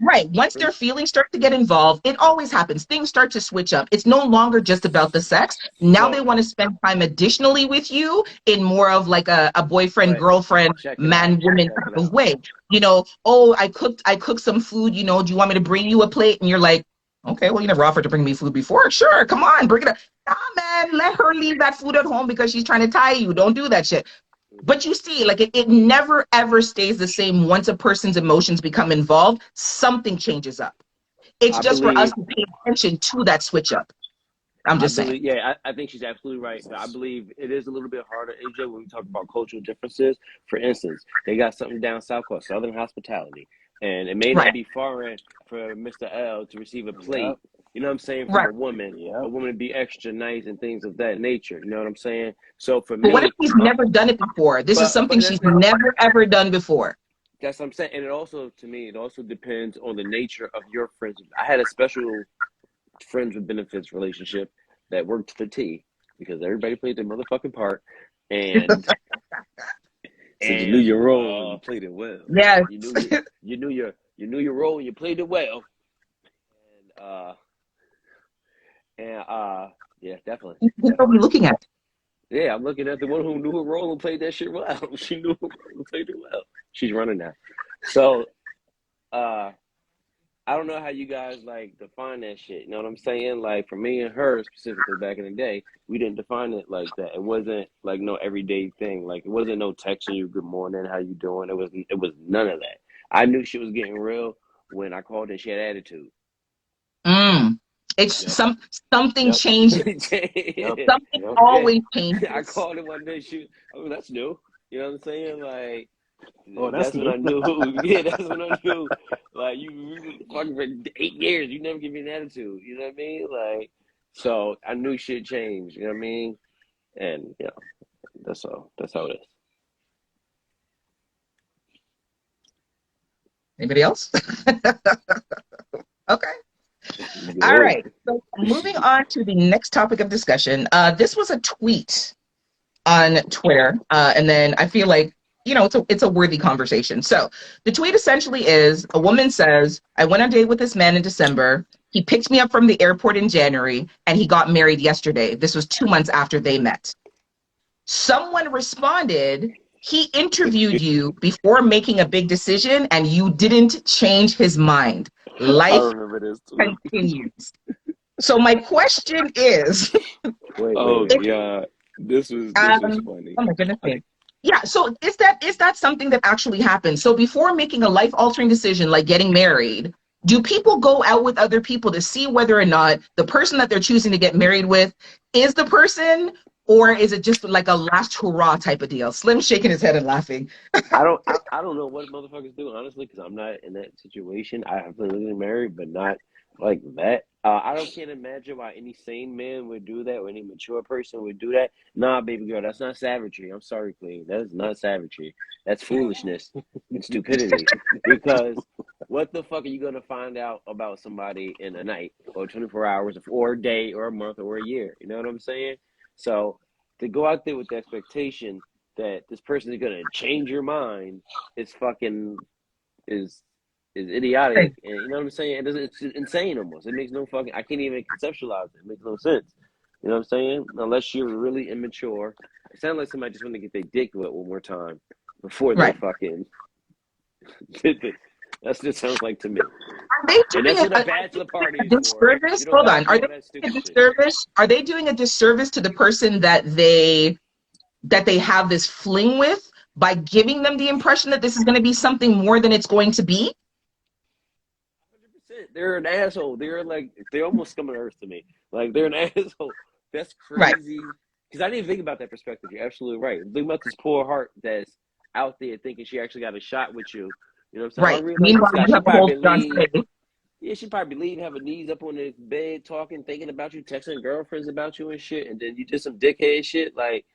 Right. Once For, their feelings start to get involved, it always happens. Things start to switch up. It's no longer just about the sex. Now they so, want to spend time additionally with you in more of like a boyfriend, but girlfriend, check it out. man, woman Check type it of out. way. Oh, I cooked some food, do you want me to bring you a plate? And you're like, okay, well, you never offered to bring me food before. Sure, come on, bring it up. Nah, man, let her leave that food at home because she's trying to tie you. Don't do that shit. But you see, like it never ever stays the same once a person's emotions become involved. Something changes up. It's I just for us believe, to pay attention to that switch up. I'm I just saying. believe, yeah, I think she's absolutely right. I believe it is a little bit harder, AJ, when we talk about cultural differences. For instance, they got something down south called Southern hospitality, and it may not Right. be foreign for Mr. L to receive a Yep. plate. You know what I'm saying? From Right. a woman, Yep. to be extra nice and things of that nature. You know what I'm saying? So for But what if me, she's never done it before? This is but something she's never ever done before. that's what I'm saying. And it also, to me, it also depends on the nature of your friendship. I had a special friends with benefits relationship that worked to the T because everybody played their motherfucking part, and So you knew your role and you played it well. Yes. you knew your role and you played it well, and yeah, definitely, What are we looking at? yeah. I'm looking at the one who knew her role and played that shit well. She knew her role and played it well. She's running now, so I don't know how you guys like define that shit. You know what I'm saying? Like for me and her specifically back in the day, we didn't define it like that. It wasn't like no everyday thing. Like it wasn't no texting you good morning, how you doing? It was none of that. I knew she was getting real when I called and she had attitude. Mm. It's Yep. something Yep. changes. Yep. Something Yep. Yeah. always I changes. called her one day. Oh, that's new. You know what I'm saying? Like, Oh, that's that's when I new. knew. Yeah, that's when I knew. Like, we were fucking for 8 years. You never give me an attitude. You know what I mean? Like, so I knew shit changed. You know what I mean? And that's all. That's how it is. Anybody else? Okay. All Good. right. So moving on to the next topic of discussion. This was a tweet on Twitter, and then I feel like it's a worthy conversation. So the tweet essentially is a woman says, "I went on a date with this man in December. He picked me up from the airport in January, and he got married yesterday. This was 2 months after they met." Someone responded, "He interviewed you before making a big decision, and you didn't change his mind. I Life remember this too. continues." So my question is, Oh Wait. God, this was funny. oh my goodness I, me. Yeah, so is that something that actually happens? So before making a life-altering decision like getting married, do people go out with other people to see whether or not the person that they're choosing to get married with is the person, or is it just like a last hurrah type of deal? Slim shaking his head and laughing. I don't know what motherfuckers do, honestly, because I'm not in that situation. I have been married, but not like that. Can't imagine why any sane man would do that or any mature person would do that. Nah, baby girl, that's not savagery. I'm sorry, Queen. That is not savagery. That's foolishness and stupidity. Because what the fuck are you gonna find out about somebody in a night or 24 hours or a day or a month or a year? You know what I'm saying? So to go out there with the expectation that this person is gonna change your mind is fucking is is idiotic, and you know what I'm saying. It's insane almost. It makes no fucking. I can't even conceptualize it. It makes no sense. You know what I'm saying? Unless you're really immature. It sounds like somebody just want to get their dick wet one more time before they Right. fucking did this. That's what it sounds like to me. Are they And doing that's a, what a are they bachelor doing party a is for. disservice? You don't Hold gotta on. Are do they all that doing a stupid shit. disservice? Are they doing a disservice to the person that they have this fling with by giving them the impression that this is going to be something more than it's going to be? 100%. They're an asshole. They're almost scum of the earth to me. Like they're an asshole. That's Right. crazy. Because I didn't think about that perspective. You're absolutely right. Think about this poor heart that's out there thinking she actually got a shot with you. You know what I'm saying? I Right. don't really like Meanwhile, this guy. you She have a whole probably leave. fiance. Yeah, she probably leave, have her knees up on his bed, talking, thinking about you, texting girlfriends about you and shit, and then you did some dickhead shit. Like,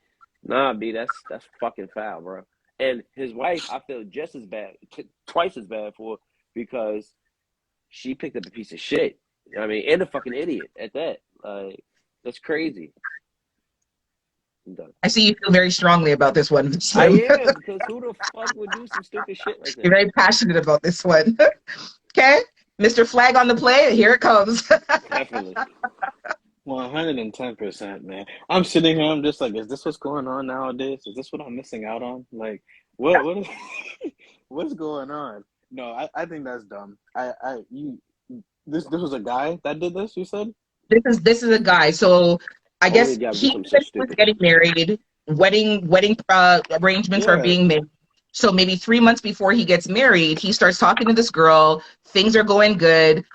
nah, B, that's fucking foul, bro. And his wife, I feel just as bad, twice as bad for, because she picked up a piece of shit. I mean, and a fucking idiot at that. Like, that's crazy. I'm done. I see you feel very strongly about this one, I Slim. am, because who the fuck would do some stupid shit like You're that? very passionate about this one. Okay, Mr. Flag on the play. Here it comes. Definitely. 110%, man. I'm sitting here. I'm just like, is this what's going on nowadays? Is this what I'm missing out on? Like, what is, what's going on? No, I think that's dumb. This was a guy that did this. You said? This is a guy. So I Only guess guy would do he something so said he was stupid. getting married. Wedding arrangements are Yeah. being made. So maybe 3 months before he gets married, he starts talking to this girl. Things are going good.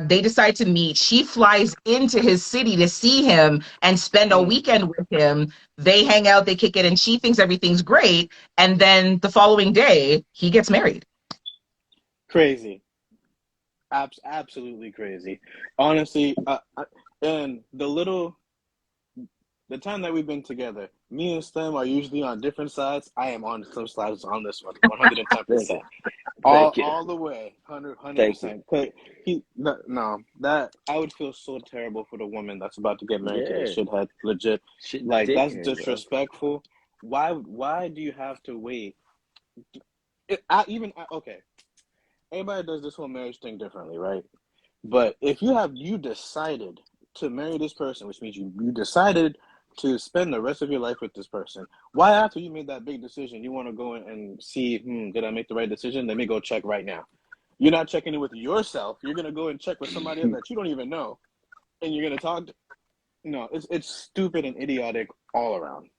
They decide to meet. She flies into his city to see him and spend a Mm, weekend with him. They hang out, they kick it, and she thinks everything's great. And then the following day, he gets married. crazy. Absolutely crazy. Honestly, and the time that we've been together, me and Slim are usually on different sides. I am on Slim sides on this one, Thank you. 110%. Thank you. All the way, 100 Thank you. percent. No, that I would feel so terrible for the woman that's about to get married to this Yeah. shithead. Legit, Shit, like that's dickhead, bro. disrespectful. Why do you have to wait? Okay, everybody does this whole marriage thing differently, right? But if you decided to marry this person, which means you decided to spend the rest of your life with this person, why after you made that big decision you want to go and see, did I make the right decision? Let me go check right now. You're not checking in with yourself. You're gonna go and check with somebody else that you don't even know, and you're gonna talk. No, it's stupid and idiotic all around.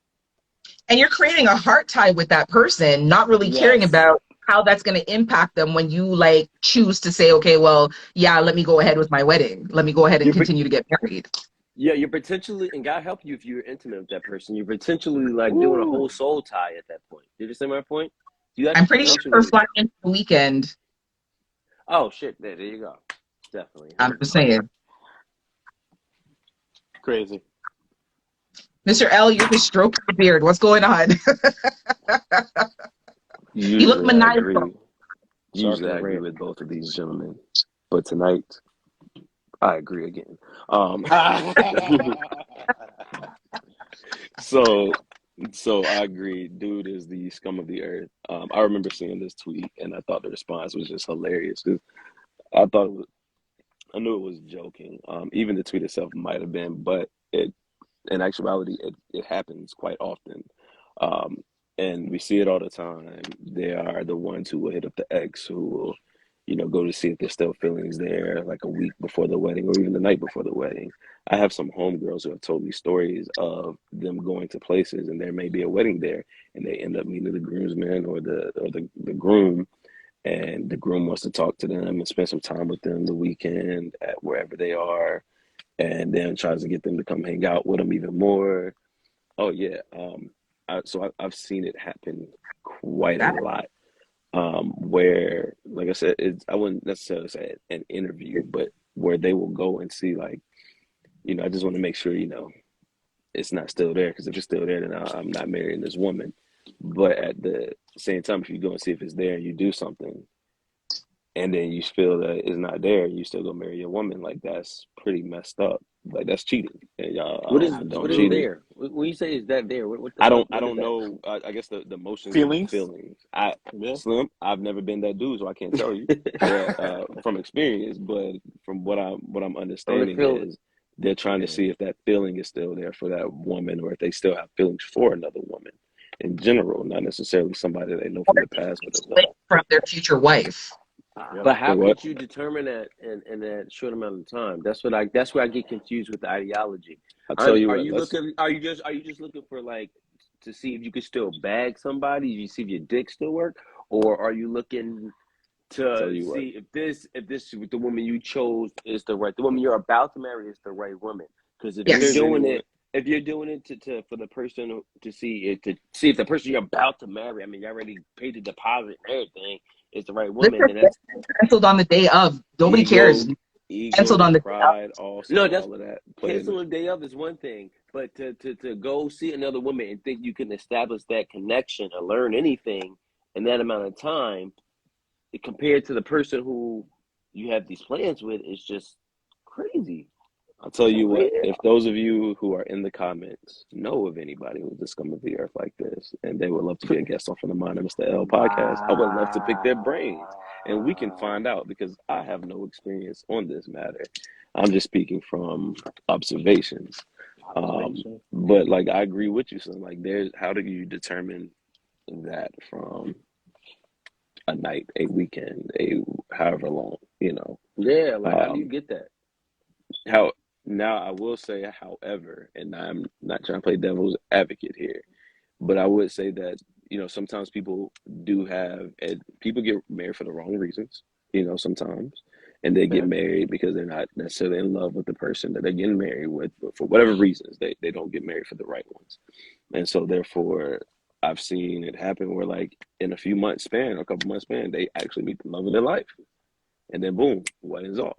And you're creating a heart tie with that person, not really caring Yes. about how that's going to impact them when you like choose to say, okay, well, yeah, let me go ahead with my wedding. Let me go ahead and You're continue to get married. Yeah, you're potentially, and God help you if you're intimate with that person. You're potentially like doing a Ooh, whole soul tie at that point. Did you say my point? You I'm actually pretty sure we're potentially. flying into the weekend. Oh shit! There you go. Definitely I'm just 100%. saying. crazy. Mr. L, you're just stroking your beard. What's going on? You look Usually I maniacal. agree. Sorry Usually for I the agree rant. with both of these gentlemen, but tonight I agree again. Um, so so I agree. Dude is the scum of the earth. I remember seeing this tweet and I thought the response was just hilarious because I thought it was, I knew it was joking. Even the tweet itself might have been, but it in actuality it happens quite often. Um, and we see it all the time. They are the ones who will hit up the ex who will, go to see if there's still feelings there like a week before the wedding or even the night before the wedding. I have some homegirls who have told me stories of them going to places and there may be a wedding there and they end up meeting the groomsman or the groom and the groom wants to talk to them and spend some time with them the weekend at wherever they are and then tries to get them to come hang out with them even more. Oh yeah, I've seen it happen quite a That lot. Where, like I said, I wouldn't necessarily say an interview, but where they will go and see, like, I just want to make sure, it's not still there. Because if it's still there, then I'm not marrying this woman. But at the same time, if you go and see if it's there and you do something, and then you feel that it's not there, and you still go marry a woman, like that's pretty messed up. Like that's cheating, and y'all, I What don't is condone what is cheating. absolutely. there? When you say is that there? What the I fuck? don't I What is don't that? know. I guess the emotions and the Feelings? feelings. I Yeah. Slim. I've never been that dude, so I can't tell you. But from experience, but from what I'm Only understanding feel. is they're trying to Okay. see if that feeling is still there for that woman, or if they still have feelings for another woman in general, not necessarily somebody they know Or from the past but have split left. from their future wife. Yep. But how Or what? could you determine that in that short amount of time? That's where I get confused with the ideology. I'll tell you Are what. you Let's. looking are you just looking for like to see if you can still bag somebody, you see if your dick still work, or are you looking I'll tell to you what. see if this the woman you chose is the woman you're about to marry is the right woman? Because If there's Yes. anyone, if you're doing it to for the person to see if the person you're about to marry, I mean, you already paid the deposit and everything, is the right woman, Listen, then that's canceled on the day of. Nobody cares. ego, Canceled ego, on the day of. pride, also no, that's all of that play in. canceling the day of is one thing, but to go see another woman and think you can establish that connection or learn anything in that amount of time, compared to the person who you have these plans with, is just crazy. I'll tell It's so you what, crazy. if those of you who are in the comments know of anybody who's the scum of the earth like this, and they would love to be a guest on From the Mind of Mr. L podcast, I would love to pick their brains and we can find Wow. out because I have no experience on this matter. I'm just speaking from observations. Observation. But like I agree with you, son. Like there's how do you determine that from a night, a weekend, a however long, you know? Yeah, like how do you Um, get that? How now I will say, however, and I'm not trying to play devil's advocate here, but I would say that, sometimes people do have, and people get married for the wrong reasons, sometimes, and they get Fair. married because they're not necessarily in love with the person that they're getting married with, but for whatever reasons, they don't get married for the right ones. And so therefore, I've seen it happen where like in a few months span, or a couple months span, they actually meet the love of their life. And then boom, wedding's off.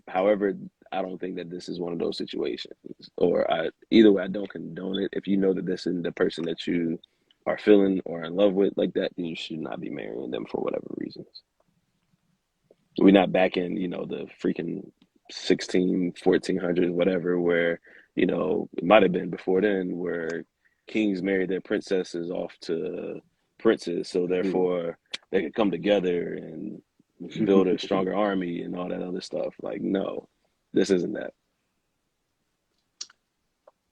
However, I don't think that this is one of those situations. Or either way, I don't condone it. If you know that this is the person that you are feeling or in love with like that, then you should not be marrying them for whatever reasons. We're not back in, the freaking 1400s, whatever, where, it might have been before then, where kings married their princesses off to princes, so therefore they could come together and build a stronger army and all that other stuff. Like, no, this isn't that.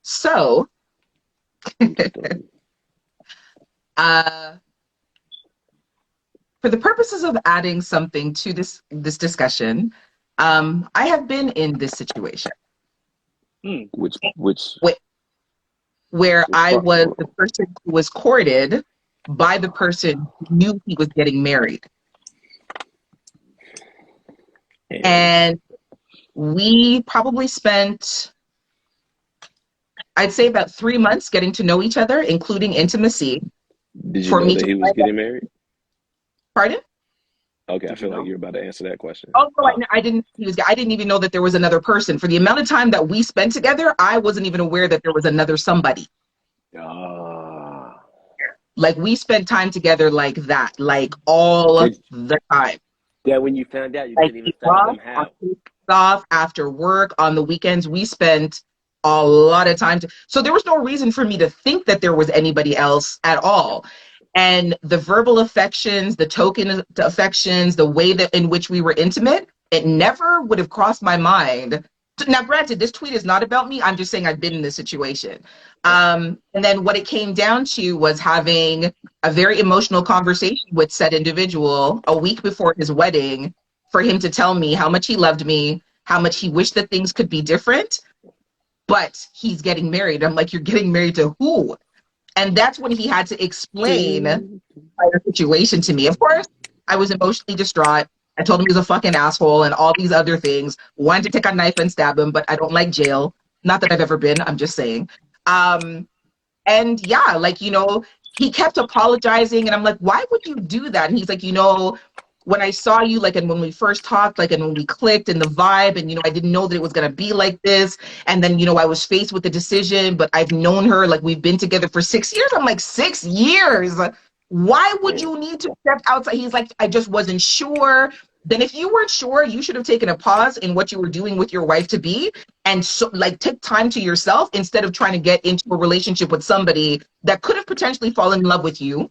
So, I'm just done. uh, for the purposes of adding something to this discussion, I have been in this situation. Which where I was the person who was courted by the person who knew he was getting married. And we probably spent, I'd say, about 3 months getting to know each other, including intimacy. Did you know that he was getting married? Pardon? Okay, I feel like you're about to answer that question. Oh, no, I didn't even know that there was another person. For the amount of time that we spent together, I wasn't even aware that there was another somebody. Like, we spent time together like that, like all the time. Yeah, when you found out, you didn't even fathom how. Off after work, on the weekends, we spent a lot of time. So there was no reason for me to think that there was anybody else at all. And the verbal affections, the token affections, the way that in which we were intimate, it never would have crossed my mind. Now, granted, this tweet is not about me. I'm just saying I've been in this situation. And then what it came down to was having a very emotional conversation with said individual a week before his wedding for him to tell me how much he loved me, how much he wished that things could be different, but he's getting married. I'm like, you're getting married to who? And that's when he had to explain the situation to me. Of course, I was emotionally distraught. I told him he was a fucking asshole and all these other things. Wanted to take a knife and stab him, but I don't like jail. Not that I've ever been, I'm just saying. And yeah, like, you know, he kept apologizing and I'm like, why would you do that? And he's like, you know, when I saw you, like, and when we first talked, like, and when we clicked and the vibe, and, you know, I didn't know that it was going to be like this. And then, you know, I was faced with the decision, but I've known her, like, we've been together for 6 years. I'm like, 6 years? Why would you need to step outside? He's like, I just wasn't sure. Then if you weren't sure, you should have taken a pause in what you were doing with your wife to be and so, like, take time to yourself instead of trying to get into a relationship with somebody that could have potentially fallen in love with you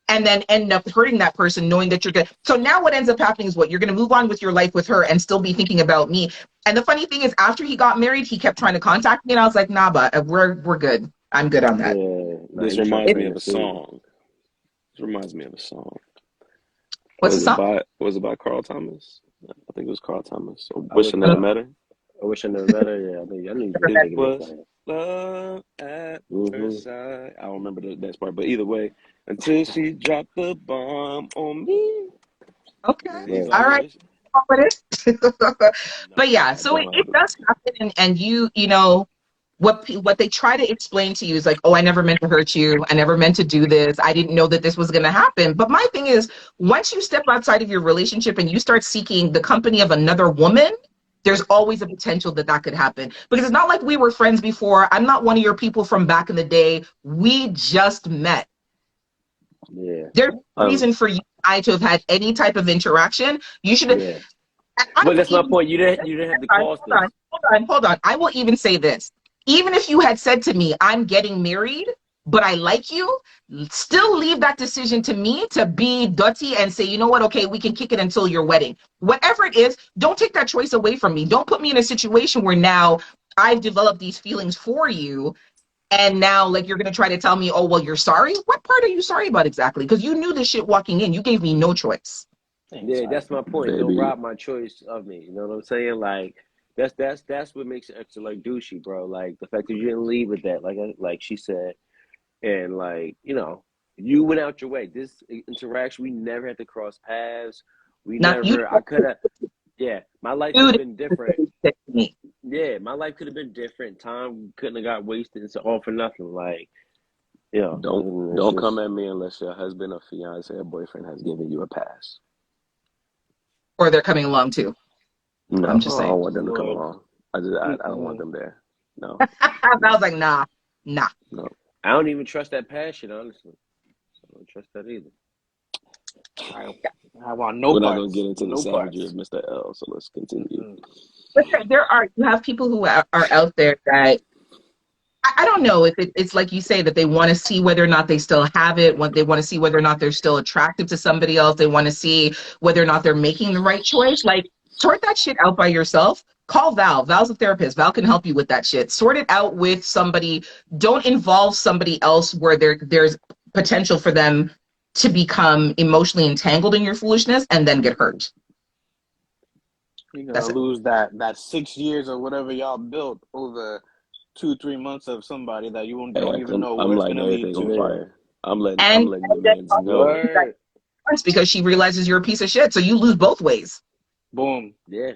and then end up hurting that person knowing that you're good. So now what ends up happening is what? You're going to move on with your life with her and still be thinking about me. And the funny thing is, after he got married, he kept trying to contact me and I was like, nah, but we're good. I'm good on that. Yeah, this reminds me of a song. This reminds me of a song. What's the song? Was it by Carl Thomas? I think it was Carl Thomas. Wish I Never Met Her. I wish I never met her. Yeah, I need it was love at first sight. I don't remember the next part, but either way, until she dropped the bomb on me. Okay, yeah. All right. But yeah, so it does happen, and you know. What they try to explain to you is like, oh, I never meant to hurt you. I never meant to do this. I didn't know that this was going to happen. But my thing is, once you step outside of your relationship and you start seeking the company of another woman, there's always a potential that that could happen. Because it's not like we were friends before. I'm not one of your people from back in the day. We just met. Yeah. There's no reason for you and I to have had any type of interaction. You should have. Yeah. But that's my point. You didn't have to cause this. Hold on. I will even say this. Even if you had said to me, I'm getting married, but I like you, still leave that decision to me to be dirty and say, you know what, okay, we can kick it until your wedding. Whatever it is, don't take that choice away from me. Don't put me in a situation where now I've developed these feelings for you and now, like, you're going to try to tell me, oh, well, you're sorry? What part are you sorry about exactly? Because you knew this shit walking in. You gave me no choice. Yeah, that's my point. Baby. Don't rob my choice of me. You know what I'm saying? Like, that's what makes it extra, like, douchey, bro. Like, the fact that you didn't leave with that, like she said, and, like, you know, you went out your way. This interaction, we never had to cross paths. I could have. Yeah, my life could have been different. Yeah, my life could have been different. Time couldn't have got wasted. It's all for nothing. Like, you know, don't come at me unless your husband or fiance or boyfriend has given you a pass, or they're coming along too. No, I'm just saying. I don't want them to come along. I don't want them there. No. I was like, nah. No. I don't even trust that passion, honestly. I don't trust that either. I want no We're parts. not going to get into the savagery of Mr. L, so let's continue. But you have people who are out there that, I don't know if it's like you say, that they want to see whether or not they still have it, they want to see whether or not they're still attractive to somebody else, they want to see whether or not they're making the right choice. Like, sort that shit out by yourself. Call Val. Val's a therapist. Val can help you with that shit. Sort it out with somebody. Don't involve somebody else where there's potential for them to become emotionally entangled in your foolishness and then get hurt. You're That's gonna it. lose that 6 years or whatever y'all built over 2-3 months of somebody that you Hey, don't even know I'm where it's lighting gonna lead everything on to. Yeah. fire. I'm And letting the then mans also know. lose that Word. difference because she realizes you're a piece of shit. So you lose both ways. Boom. Yeah.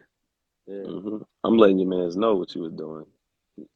Yeah. I'm letting your mans know what you was doing.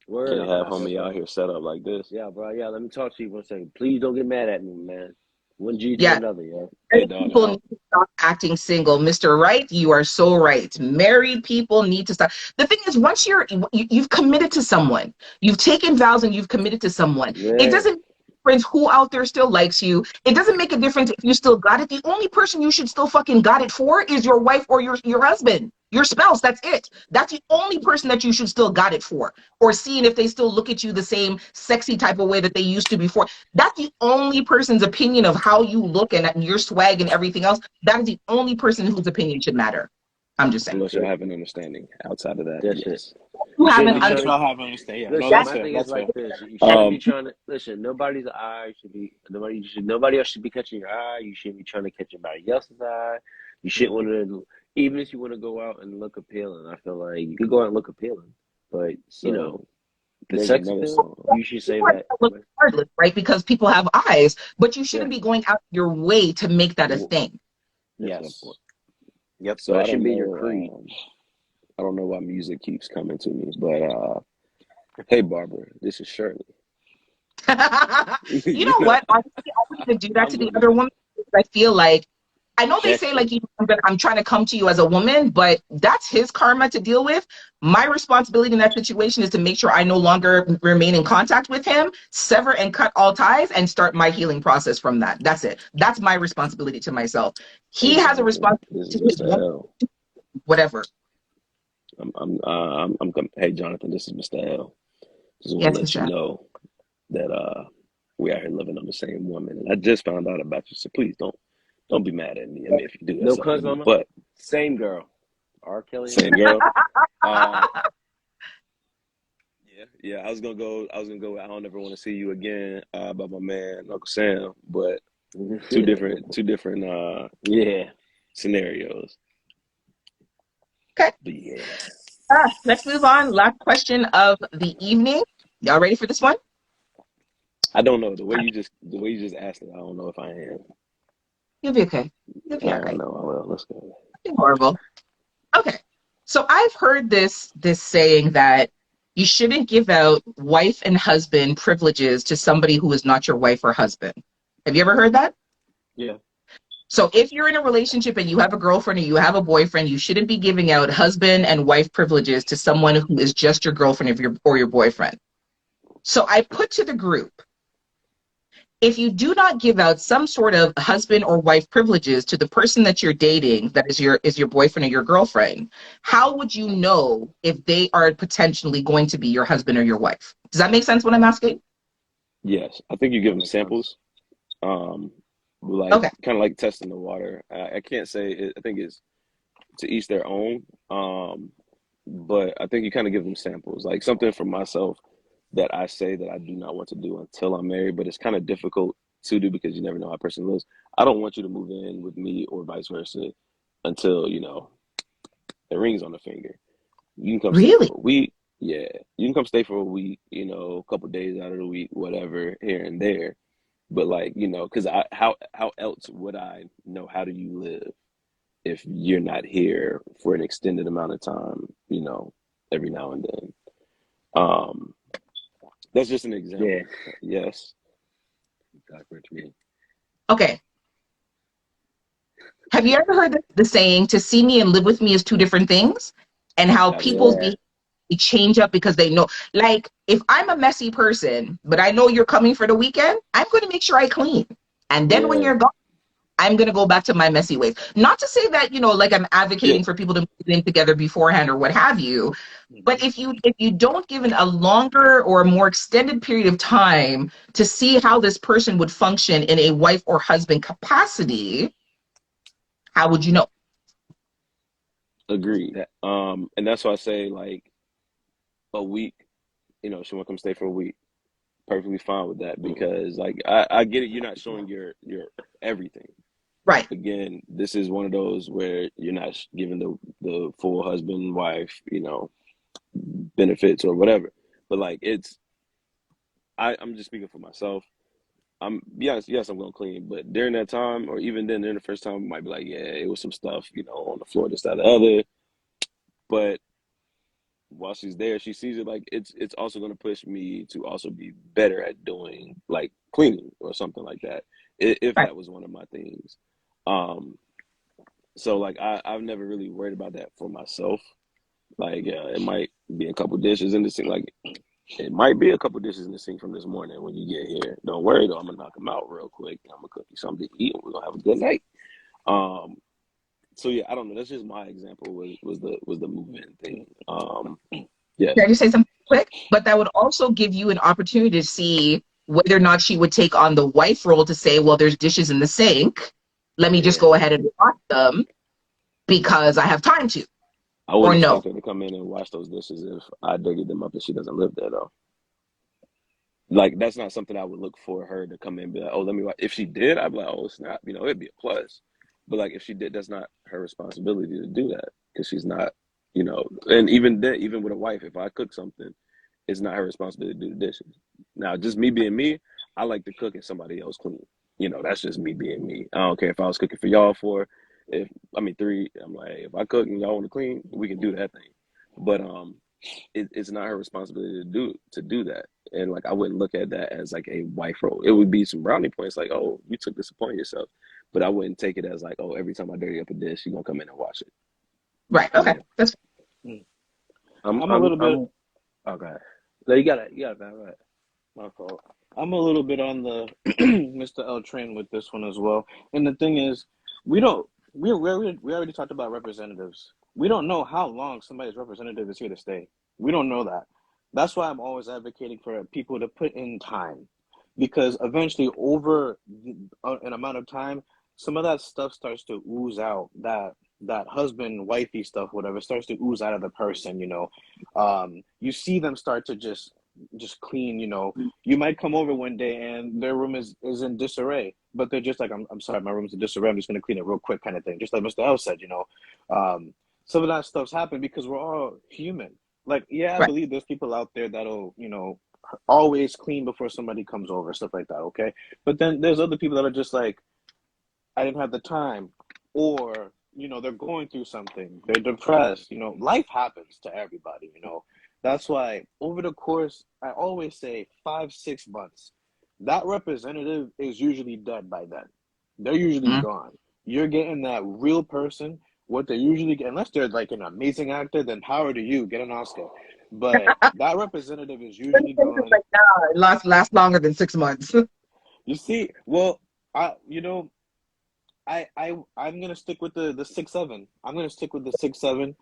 Word. Can't have That's homie out here set up like this. Yeah, bro. Yeah, let me talk to you for a second. Please don't get mad at me, man. One G to Yeah. another, yo. Hey, Married dog. people need to stop acting single. Mr. Right, you are so right. Married people need to stop. The thing is, once you've committed to someone, you've taken vows and you've committed to someone, it Yeah. doesn't make a difference who out there still likes you. It doesn't make a difference if you still got it. The only person you should still fucking got it for is your wife or your husband, your spouse. That's it. That's the only person that you should still got it for. Or seeing if they still look at you the same sexy type of way that they used to before. That's the only person's opinion of how you look and your swag and everything else. That is the only person whose opinion should matter. I'm just saying. Unless y'all have an understanding. Outside of that, That's it. yes. You You shouldn't haven't be trying Unless to. y'all have understand. Yeah, no, Listen, that's my fair. thing is That's fair. like this. You shouldn't be Um, trying to listen. Nobody's eye should be nobody else should be catching your eye. You shouldn't be trying to catch anybody else's eye. You shouldn't want to, even if you want to go out and look appealing. I feel like you could go out and look appealing, but so the there's sex another appeal, song. you should say look that. regardless, right? Because people have eyes, but you Yeah, shouldn't be going out your way to make that a thing. that's my Yes. point. Yep. So But I it shouldn't don't be in your creed. know. I don't know why music keeps coming to me, but hey, Barbara, this is Shirley. You You know know, what? Honestly, I wouldn't even do that I'm to the gonna other be woman because I feel like I know they say Dexter. like I'm trying to come to you as a woman, but that's his karma to deal with. My responsibility in that situation is to make sure I no longer remain in contact with him, sever and cut all ties, and start my healing process from that. That's it. That's my responsibility to myself. Hey, He has a Jonathan, responsibility this is to his Mr. woman, L. whatever. Hey, Jonathan, this is Mr. L. Just want to Yes, let Mr. you F. know that we out here living on the same woman, and I just found out about you, so please don't be mad at me. I mean, if you do, No that's up to cuz you. mama. But Same girl. R. Kelly and same her. girl. Uh, yeah. I was gonna go. I don't ever want to see you again. By my man Uncle Sam, but two different Yeah. scenarios. Okay. But yeah, Let's move on. Last question of the evening. Y'all ready for this one? I don't know the way you just asked it. I don't know if I am. You'll be okay. You'll be all I right. know I will. Let's go. Nothing horrible. Okay. So I've heard this saying that you shouldn't give out wife and husband privileges to somebody who is not your wife or husband. Have you ever heard that? Yeah. So if you're in a relationship and you have a girlfriend or you have a boyfriend, you shouldn't be giving out husband and wife privileges to someone who is just your girlfriend or your boyfriend. So I put to the group, if you do not give out some sort of husband or wife privileges to the person that you're dating, that is your boyfriend or your girlfriend, how would you know if they are potentially going to be your husband or your wife? Does that make sense what I'm asking? Yes, I think you give That them makes sense. samples. Like Okay. kind of like testing the water. I can't say it, I think it's to each their own. But I think you kind of give them samples, like something for myself that I say that I do not want to do until I'm married, but it's kind of difficult to do because you never know how a person lives. I don't want you to move in with me or vice versa until, the ring's on the finger. You can come stay Really? for a week. Yeah. You can come stay for a week, a couple days out of the week, whatever, here and there. But like, because how else would I know how do you live if you're not here for an extended amount of time, every now and then. Um, that's just an Yeah. example. Yes. Exactly what you mean. Okay. Have you ever heard the saying, to see me and live with me is two different things? And how people's Absolutely. Yeah. behavior change up because they know. Like, if I'm a messy person, but I know you're coming for the weekend, I'm going to make sure I clean. And then when Yeah. you're gone, I'm going to go back to my messy ways. Not to say that, like I'm Yeah. advocating for people to move in together beforehand or what have you. But if you don't give it a longer or a more extended period of time to see how this person would function in a wife or husband capacity, how would you know? Agreed. That And that's why I say like a week, she want to come stay for a week. perfectly fine with that because like I get it. You're not showing your everything. Right. Again, this is one of those where you're not giving the full husband wife, benefits or whatever. But like I'm just speaking for myself. Yes, I'm gonna clean, but during that time, or even then, during the first time, I might be like, yeah, it was some stuff, on the floor, this, that, the other. But while she's there, she sees it like it's also gonna push me to also be better at doing like cleaning or something like that, if Right. that was one of my things. Um, so like I've never really worried about that for myself. Like it might be a couple dishes in the sink, like it might be a couple dishes in the sink from this morning when you get here. Don't worry though, I'm gonna knock them out real quick. I'm gonna cook you something to eat, and we're gonna have a good night. Um, so yeah, I don't know. That's just my example. Was the move-in thing. Yeah. Can I just say something quick? But that would also give you an opportunity to see whether or not she would take on the wife role to say, well, there's dishes in the sink. Let me just Yeah. go ahead and wash them because I have time to. I Or wouldn't no. expect her to come in and wash those dishes if I dirtied them up and she doesn't live there though. Like that's not something I would look for her to come in and be like, oh, let me wash. If she did, I'd be like, oh snap, it'd be a plus. But like if she did, that's not her responsibility to do that because she's not, and even then, even with a wife, if I cook something, it's not her responsibility to do the dishes. Now, just me being me, I like to cook and somebody else clean. That's just me being me. I don't care if I was cooking for y'all three. I'm like, hey, if I cook and y'all want to clean, we can do that thing. But it's not her responsibility to do that. And like I wouldn't look at that as like a wife role. It would be some brownie points, like, oh, you took this upon yourself. But I wouldn't take it as like, oh, every time I dirty up a dish, you're gonna come in and wash it. Right. Okay. Yeah. That's I'm a little bit. Okay. No, you got it, man. Right. My fault. I'm a little bit on the Mr. L train with this one as well. And the thing is, we already talked about representatives. We don't know how long somebody's representative is here to stay. We don't know that. That's why I'm always advocating for people to put in time, because eventually, over an amount of time, some of that stuff starts to ooze out. That husband wifey stuff, whatever, starts to ooze out of the person. You see them start to just clean. You might come over one day and their room is in disarray, but they're just like, I'm sorry, my room's in disarray, I'm just going to clean it real quick, kind of thing, just like Mr. L said. Some of that stuff's happened because we're all human. Like, yeah, I right. believe there's people out there that'll always clean before somebody comes over, stuff like that, okay? But then there's other people that are just like, I didn't have the time, or they're going through something, they're depressed. Life happens to everybody. That's why over the course, I always say 5-6 months, that representative is usually dead by then. They're usually Mm. gone. You're getting that real person. What they usually get, unless they're like an amazing actor, then power to you, get an Oscar. But that representative is usually gone. Like, nah, it lasts longer than 6 months. You see, well, I'm gonna stick with the 6-7. I'm gonna stick with the 6-7.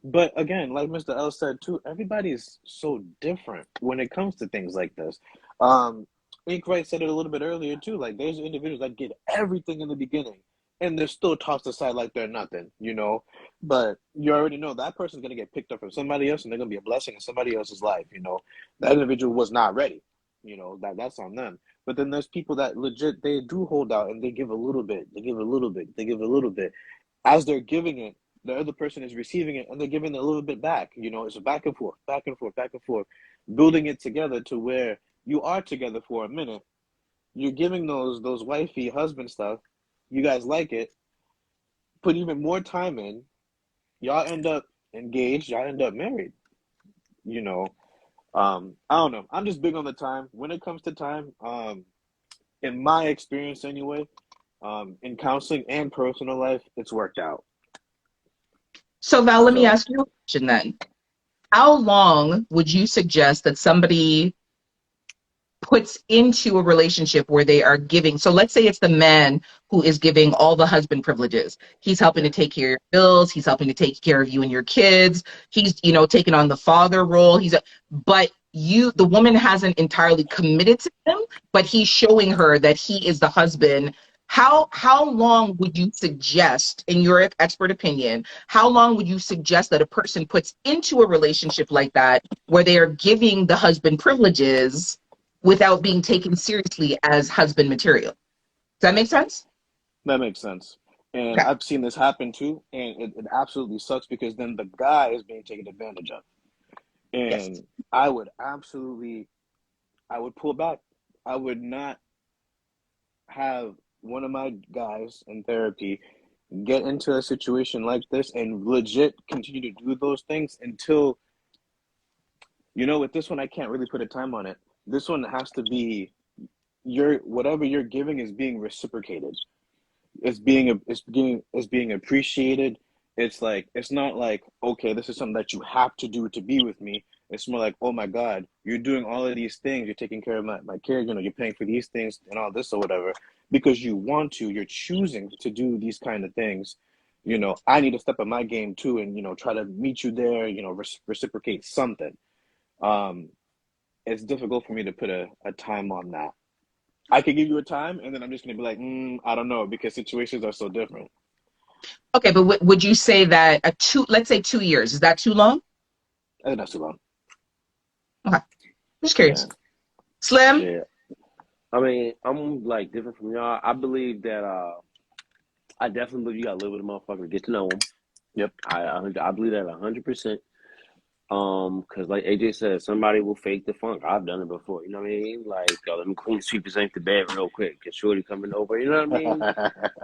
But again, like Mr. L said too, everybody's so different when it comes to things like this. Ink Wright said it a little bit earlier too. Like there's individuals that get everything in the beginning and they're still tossed aside like they're nothing. But you already know that person's gonna get picked up from somebody else and they're gonna be a blessing in somebody else's life. That individual was not ready. That's on them. But then there's people that legit, they do hold out and they give a little bit, they give a little bit, they give a little bit. As they're giving it, the other person is receiving it and they're giving it a little bit back. It's a back and forth, back and forth, back and forth, building it together to where you are together for a minute. You're giving those wifey husband stuff. You guys like it. Put even more time in. Y'all end up engaged. Y'all end up married. I don't know. I'm just big on the time. When it comes to time, in my experience anyway, in counseling and personal life, it's worked out. So Val, let me So ask you a question then. How long would you suggest that somebody puts into a relationship where they are giving? So let's say it's the man who is giving all the husband privileges. He's helping to take care of your bills. He's helping to take care of you and your kids. He's, taking on the father role. But the woman hasn't entirely committed to him, but he's showing her that he is the husband how long would you suggest, in your expert opinion, how long would you suggest that a person puts into a relationship like that, where they are giving the husband privileges without being taken seriously as husband material? Does that make sense? That makes sense. And Okay. I've seen this happen too, and it absolutely sucks because then the guy is being taken advantage of. Yes. And I would absolutely, I would pull back. I would not have one of my guys in therapy get into a situation like this and legit continue to do those things until, with this one, I can't really put a time on it. This one has to be whatever you're giving is being reciprocated. It's being appreciated. It's like, it's not like, okay, this is something that you have to do to be with me. It's more like, oh my God, you're doing all of these things. You're taking care of my kids. You're paying for these things and all this or whatever because you want to. You're choosing to do these kind of things. I need to step up my game too, and try to meet you there. Reciprocate something. Um, it's difficult for me to put a time on that. I could give you a time, and then I'm just gonna be like, I don't know, because situations are so different. Okay, but would you say that let's say 2 years, is that too long? I think that's too long. Okay, just Yeah. curious. Slim? Yeah. I mean, I'm like different from y'all. I believe that I definitely believe you gotta live with a motherfucker to get to know him. Yep. I believe that 100%. Because like AJ said, somebody will fake the funk. I've done it before. You know what I mean? Like, yo, let me clean sweep this ain't the bed real quick. Get Shorty coming over. You know what I mean?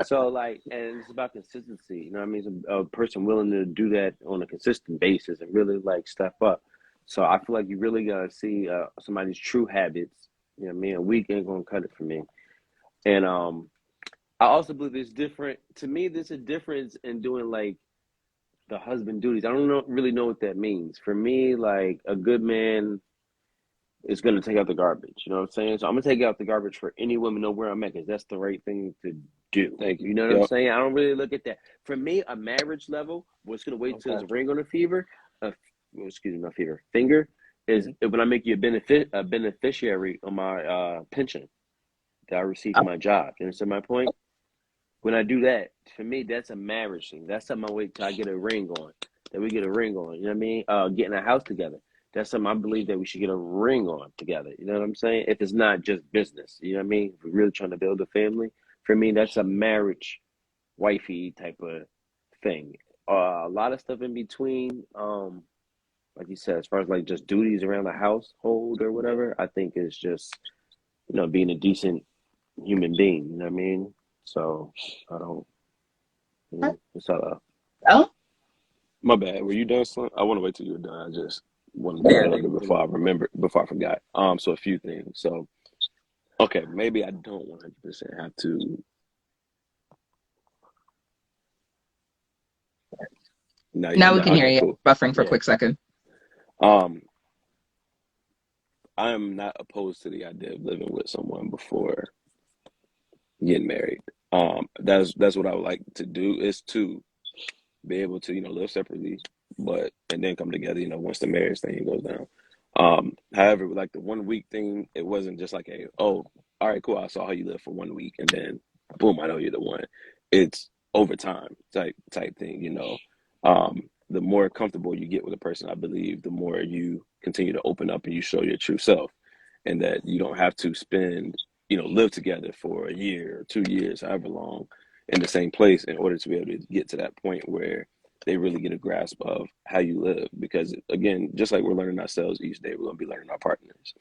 So like, and it's about consistency. You know what I mean? It's a person willing to do that on a consistent basis and really like step up. So I feel like you really gotta see somebody's true habits. You know what I mean? A week ain't gonna cut it for me. And I also believe there's different. To me, there's a difference in doing like the husband duties. I don't really know what that means. For me, like a good man is gonna take out the garbage. You know what I'm saying? So I'm gonna take out the garbage for any woman know where I'm at because that's the right thing to do. Thank you. You know what I'm Yep. saying? I don't really look at that. For me, a marriage level, what's gonna wait till Okay. there's a ring on the fever, excuse me, not fever, finger, is when I make you a beneficiary on my pension that I receive from my job. You understand my point? When I do that, for me, that's a marriage thing. That's something I wait till I get a ring on. That we get a ring on. You know what I mean? Getting a house together. That's something I believe that we should get a ring on together. You know what I'm saying? If it's not just business. You know what I mean? If we're really trying to build a family. For me, that's a marriage wifey type of thing. A lot of stuff in between, like you said, as far as like just duties around the household or whatever, I think is just, being a decent human being. You know what I mean? So I don't. It's Well, My bad. Were you done, Slim? I want to wait till you were done. I just wanted to say a yeah, little they bit go before I forgot. So a few things. So, okay, maybe I don't 100% have to. No, yeah, now we no. can hear Okay, you. cool. Buffering for a Yeah. quick second. Um, I'm not opposed to the idea of living with someone before getting married. That's what I would like to do is to be able to live separately, but and then come together. Once the marriage thing goes down. However, like the 1 week thing, it wasn't just like all right, cool. I saw how you live for 1 week, and then boom, I know you're the one. It's over time type thing. The more comfortable you get with a person, I believe, the more you continue to open up and you show your true self, and that you don't have to live together for a year or 2 years, however long, in the same place in order to be able to get to that point where they really get a grasp of how you live. Because again, just like we're learning ourselves each day, we're going to be learning our partners.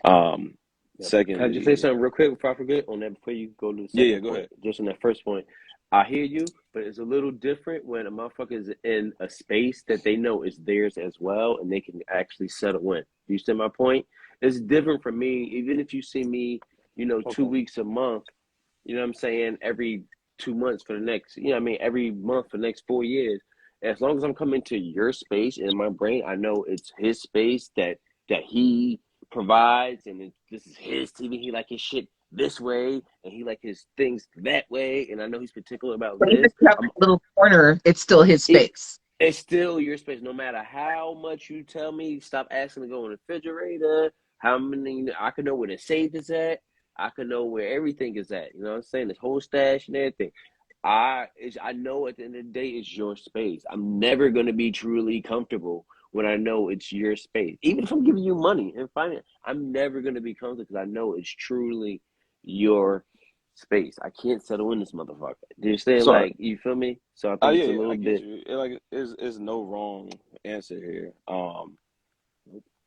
Yep. Can I just say Secondly, something real quick before I forget on that before you go to the yeah, second go point? ahead. Just on that first point. I hear you, but it's a little different when a motherfucker is in a space that they know is theirs as well and they can actually settle in. You see my point? It's different for me, even if you see me, 2 weeks a month, you know what I'm saying, every 2 months for the next, you know what I mean, every month for the next 4 years. As long as I'm coming to your space in my brain, I know it's his space that he provides, and this is his TV. He like his shit this way, and he like his things that way, and I know he's particular about But even if this. you have a little corner, it's still his It, space. it's still your space, no matter how much you tell me. Stop asking to go in the refrigerator. How many I can know where the safe is at. I can know where everything is at. You know what I'm saying? This whole stash and everything. I know at the end of the day it's your space. I'm never gonna be truly comfortable when I know it's your space. Even if I'm giving you money and finance, I'm never gonna be comfortable because I know it's truly your space. I can't settle in this motherfucker. Do you understand? So, Like, you feel me? So I oh think it's a yeah, little I get bit. you. Like, is no wrong answer here.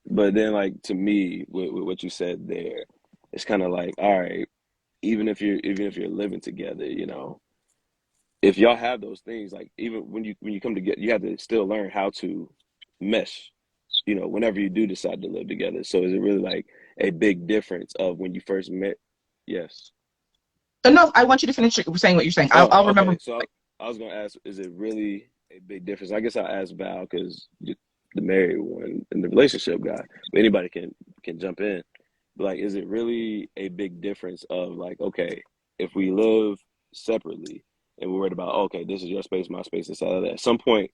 But then, like, to me, with what you said there, it's kind of like, all right, even if you're living together, if y'all have those things, like even when you come together, you have to still learn how to mesh. Whenever you do decide to live together. So is it really like a big difference of when you first met? Yes. No, I want you to finish saying what you're saying. Oh, I'll remember. okay. So I was gonna ask, is it really a big difference? I guess I'll ask Val because the married one and the relationship guy. But anybody can jump in. But like, is it really a big difference of like, okay, if we live separately and we're worried about, okay, this is your space, my space, inside of that. At some point,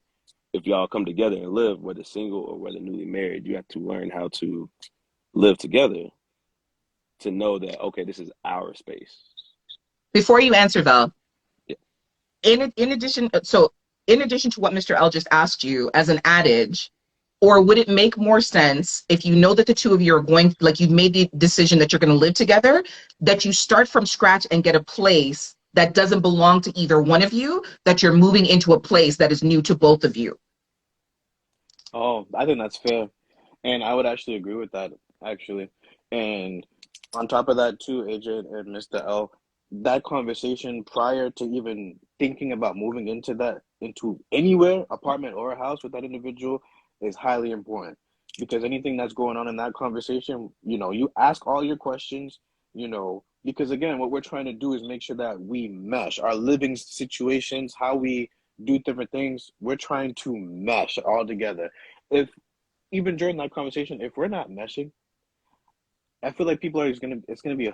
if y'all come together and live, whether single or whether newly married, you have to learn how to live together to know that, okay, this is our space. Before you answer, Val, Yeah. in addition to what Mr. L just asked you as an adage, or would it make more sense if you know that the two of you are going, like you've made the decision that you're going to live together, that you start from scratch and get a place that doesn't belong to either one of you, that you're moving into a place that is new to both of you? Oh, I think that's fair. And I would actually agree with that, actually. And on top of that, too, AJ and Mr. L, that conversation prior to even thinking about moving into anywhere, apartment or a house with that individual is highly important. Because anything that's going on in that conversation, you ask all your questions, because again, what we're trying to do is make sure that we mesh our living situations, how we do different things. We're trying to mesh all together. If even during that conversation, if we're not meshing, I feel like it's gonna be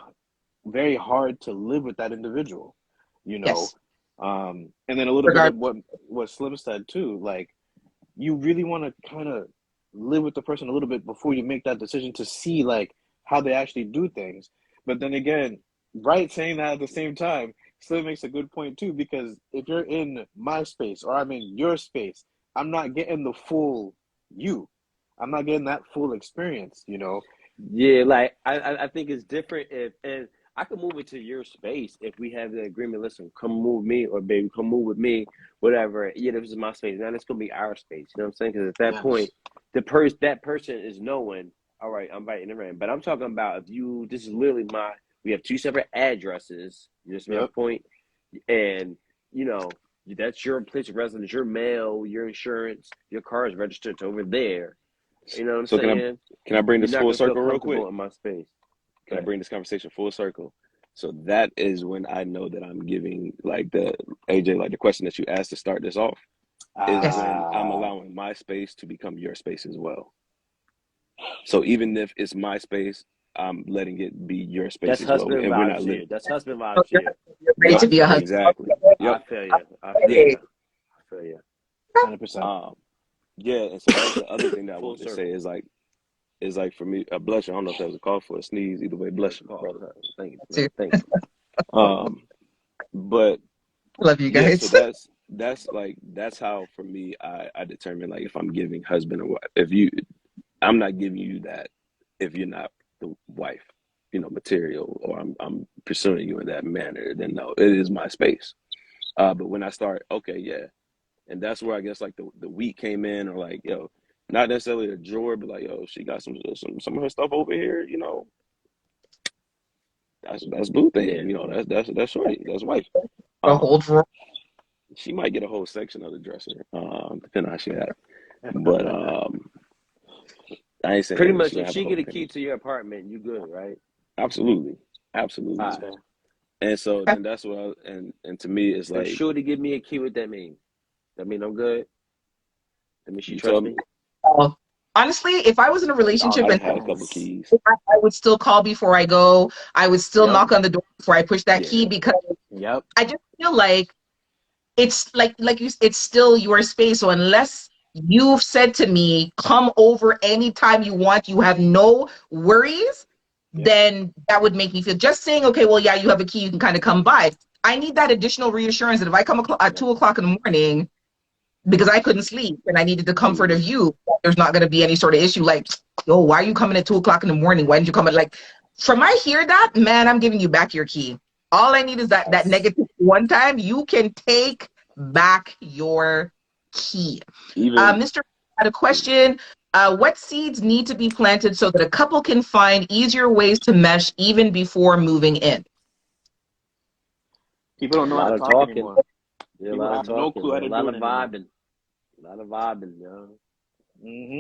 very hard to live with that individual, you know. Yes. And then a little bit Regard. of what Slim said too, like you really want to kind of live with the person a little bit before you make that decision to see like how they actually do things. But then again, right, saying that at the same time, Slim makes a good point too, because if you're in my space or I'm in your space, I'm not getting the full you. I'm not getting that full experience. Yeah, like I think it's different if and I can move into your space if we have the agreement. Listen, come move me, or baby, come move with me, whatever. Yeah, this is my space. Now it's gonna be our space. You know what I'm saying? Because at that point, Yes. that person is knowing. All right, I'm inviting them in. But I'm talking about if you. This is literally my. We have two separate addresses. You just my Yep. point, and you know that's your place of residence, your mail, your insurance, your car is registered to over there. You know what I'm So saying? can I bring You're this not full gonna feel circle real quick? comfortable in my space. Can I bring this conversation full circle? So that is when I know that I'm giving like the AJ, like the question that you asked to start this off is Yes. when I'm Ah, allowing my space to become your space as well. So even if it's my space, I'm letting it be your space That's as well, husband and we're vibes not here. living. That's husband So vibes here. you're ready Yep, to I be a feel you. husband. exactly. I Yep, feel you. I feel yeah. Okay. you. I feel you. 100%. Um, yeah, and so that was the other thing that I Full wanted to say circle. is like for me, a bless you. I don't know if that was a call for a sneeze. Either way, That's bless a you, call. brother. Thank you, man. Too. Thank you. But Love you yeah, so guys. that's how for me I determine like if I'm giving husband or wife. If you, I'm not giving you that if you're not the wife, material, or I'm pursuing you in that manner. Then no, it is my space. But when I start, okay, yeah, and that's where I guess like the week came in, or like not necessarily a drawer, but like she got some of her stuff over here. That's boo thing. Yeah. That's shorty. That's wife. The whole Um, drawer. she might get a whole section of the dresser, depending on how she had. But I ain't Pretty saying that much, she gonna if have a she whole get a thing. key to your apartment, you good, right? Absolutely, That's All absolutely. right. fair. And so then that's what and to me it's If like Shorty give me a key, what that mean? That mean I'm good? That mean she you trusts told me. me? Oh, honestly, if I was in a Oh, relationship I done and had a couple Yes. keys. I would still call before I go, I would still yep. knock on the door before I push that key, Yeah, because Yep. I just feel like it's it's still your space. So unless you've said to me, come over anytime you want, you have no worries, then that would make me feel, just saying, okay, well, yeah, you have a key, you can kind of come by. I need that additional reassurance that if I come at 2 o'clock in the morning because I couldn't sleep and I needed the comfort of you, there's not going to be any sort of issue like, yo, why are you coming at 2 o'clock in the morning? Why didn't you come at, like, from I hear that, man, I'm giving you back your key. All I need is that negative one time. You can take back your key. Mr. had a question. What seeds need to be planted so that a couple can find easier ways to mesh even before moving in? People don't know how to talk anymore. Yeah, a lot of talking, a lot of vibing. A lot of vibing, yo.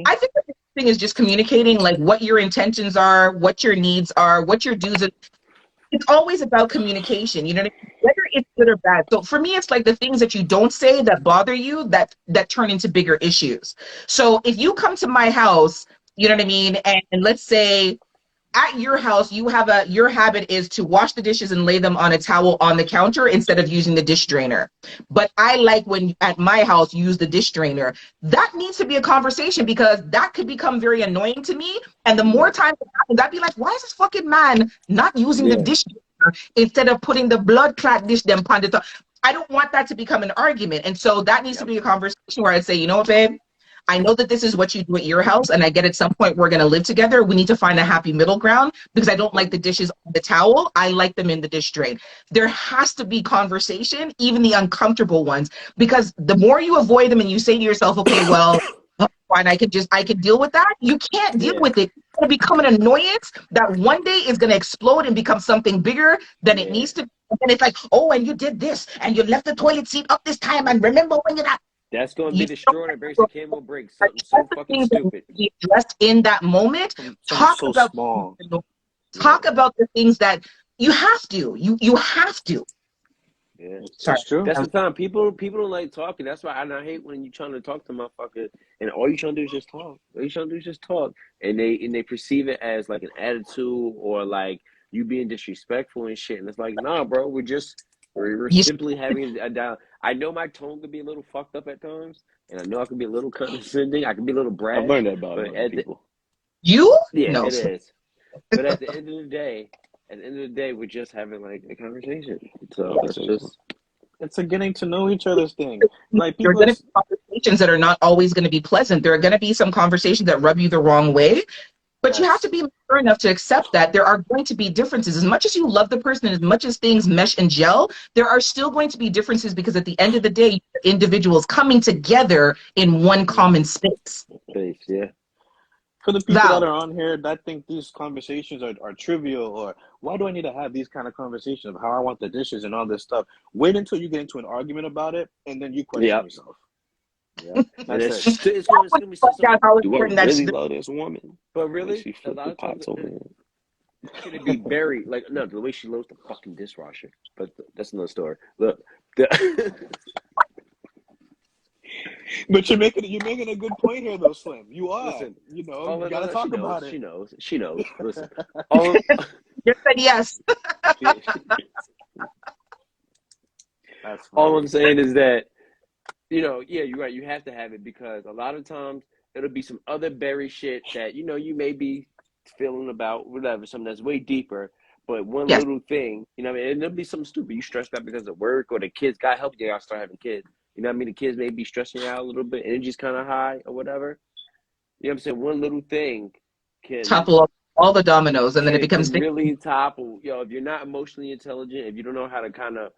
I think the thing is just communicating, like, what your intentions are, what your needs are, what your do's. It's always about communication, you know what I mean? Whether it's good or bad. So for me, it's like the things that you don't say that bother you that turn into bigger issues. So if you come to my house, you know what I mean, and let's say at your house, your habit is to wash the dishes and lay them on a towel on the counter instead of using the dish drainer. But I like when at my house you use the dish drainer. That needs to be a conversation because that could become very annoying to me. And the more times it happens, I'd be like, why is this fucking man not using the dish drainer instead of putting the blood clot dish them on the top? I don't want that to become an argument. And so that needs to be a conversation where I'd say, you know what, babe? I know that this is what you do at your house, and I get at some point we're going to live together. We need to find a happy middle ground because I don't like the dishes on the towel. I like them in the dish drain. There has to be conversation, even the uncomfortable ones, because the more you avoid them and you say to yourself, okay, well, fine, I can deal with that. You can't deal with it. It's going to become an annoyance that one day is going to explode and become something bigger than it needs to be. And it's like, oh, and you did this, and you left the toilet seat up this time, and remember when you got. That's going to be the straw that breaks the camel break. Something so fucking stupid. Be addressed in that moment. Talk about the things that you have to. You have to. Yeah, that's true. That's the time. People don't like talking. That's why I hate when you're trying to talk to motherfuckers and all you're trying to do is just talk. All you're trying to do is just talk, and they perceive it as like an attitude or like you being disrespectful and shit. And it's like, nah, bro, we're simply having a down. I know my tone could be a little fucked up at times, and I know I can be a little condescending. I can be a little brash. I've learned that about people. You? Yeah, no. It is. But at the end of the day, we're just having like a conversation. So it's a getting to know each other's thing. Like there are going to be conversations that are not always going to be pleasant. There are going to be some conversations that rub you the wrong way. But you have to be mature enough to accept that there are going to be differences. As much as you love the person and as much as things mesh and gel, there are still going to be differences because at the end of the day, individuals coming together in one common space. Yeah. For the people that are on here that think these conversations are trivial or why do I need to have these kind of conversations of how I want the dishes and all this stuff, wait until you get into an argument about it and then you question yourself. Yeah, and it's going to be something. Do I really love this woman? But really, she flipped the pots over. Should be very like the way she loads the fucking dishwasher. But that's another story. Look, but you're making a good point here, though, Slim. You are. Listen, you gotta talk about it. She knows. Listen, you said yes. All I'm saying is that. Yeah, you're right. You have to have it because a lot of times it'll be some other berry shit that, you may be feeling about, whatever, something that's way deeper. But one little thing, and it'll be something stupid. You stressed out because of work or the kids. God help you, y'all start having kids. You know what I mean? The kids may be stressing you out a little bit. Energy's kind of high or whatever. You know what I'm saying? One little thing can topple up all the dominoes and then it becomes really topple. If you're not emotionally intelligent, if you don't know how to kind of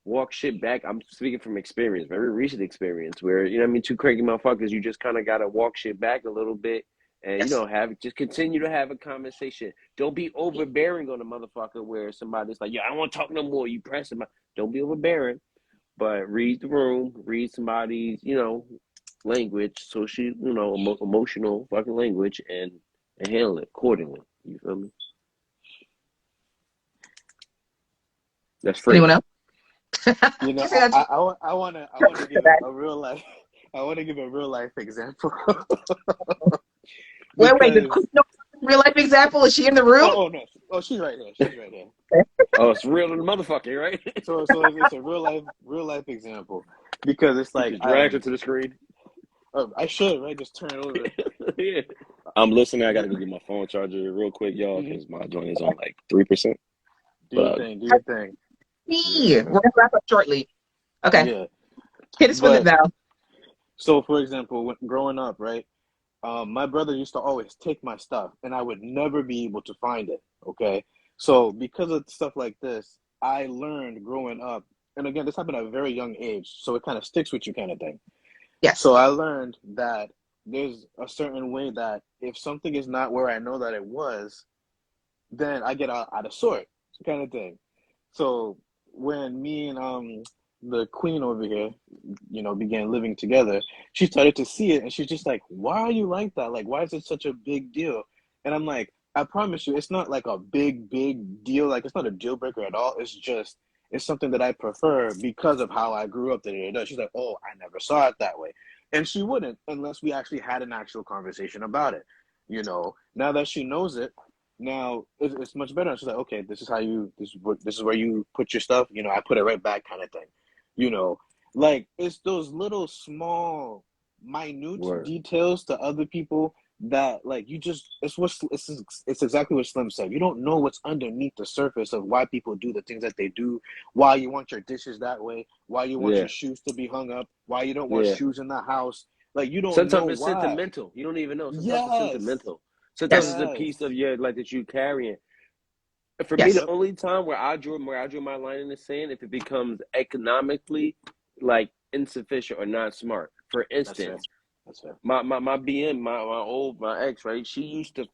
walk shit back. I'm speaking from experience, very recent experience where, two cranky motherfuckers, you just kind of got to walk shit back a little bit and, just continue to have a conversation. Don't be overbearing on a motherfucker where somebody's like, I don't want to talk no more. You press him. Don't be overbearing, but read the room, read somebody's, language, so she, emotional fucking language and handle it accordingly. You feel me? That's free. Anyone else? I want to give a real life. I want to give a real life example. Wait, real life example? Is she in the room? Oh no! Oh, she's right there. She's right there. Oh, it's real in the motherfucker, right? So it's a real life example because it's like drag her to the screen. I should, right? Just turn it over. Yeah. I'm listening. I gotta go get my phone charger real quick, y'all, because my joint is on like 3%. Do your thing. Do your thing. We're gonna wrap up shortly. Okay. Yeah. Hit us with it, Val. So, for example, when growing up, right, my brother used to always take my stuff, and I would never be able to find it. Okay. So, because of stuff like this, I learned growing up, and again, this happened at a very young age, so it kind of sticks with you, kind of thing. Yes. So I learned that there's a certain way that if something is not where I know that it was, then I get out of sort, kind of thing. So when me and the queen over here, began living together, she started to see it, and she's just like, "Why are you like that? Like, why is it such a big deal?" And I'm like, "I promise you, it's not like a big deal. Like, it's not a deal breaker at all. It's something that I prefer because of how I grew up." She's like, "Oh, I never saw it that way," and she wouldn't unless we actually had an actual conversation about it. Now that she knows it. Now it's much better. She's like, okay, this is where you put your stuff. I put it right back, kind of thing. Like it's those little small, minute details to other people that like it's exactly what Slim said. You don't know what's underneath the surface of why people do the things that they do, why you want your dishes that way, why you want your shoes to be hung up, why you don't want shoes in the house. Like you don't Sometimes know it's why. sentimental. You don't even know. Sometimes it's sentimental. Sometimes it's a piece of that you're carrying. For me, the only time where I draw my line in the sand, if it becomes economically like insufficient or not smart. For instance, That's fair. my ex, right? She used to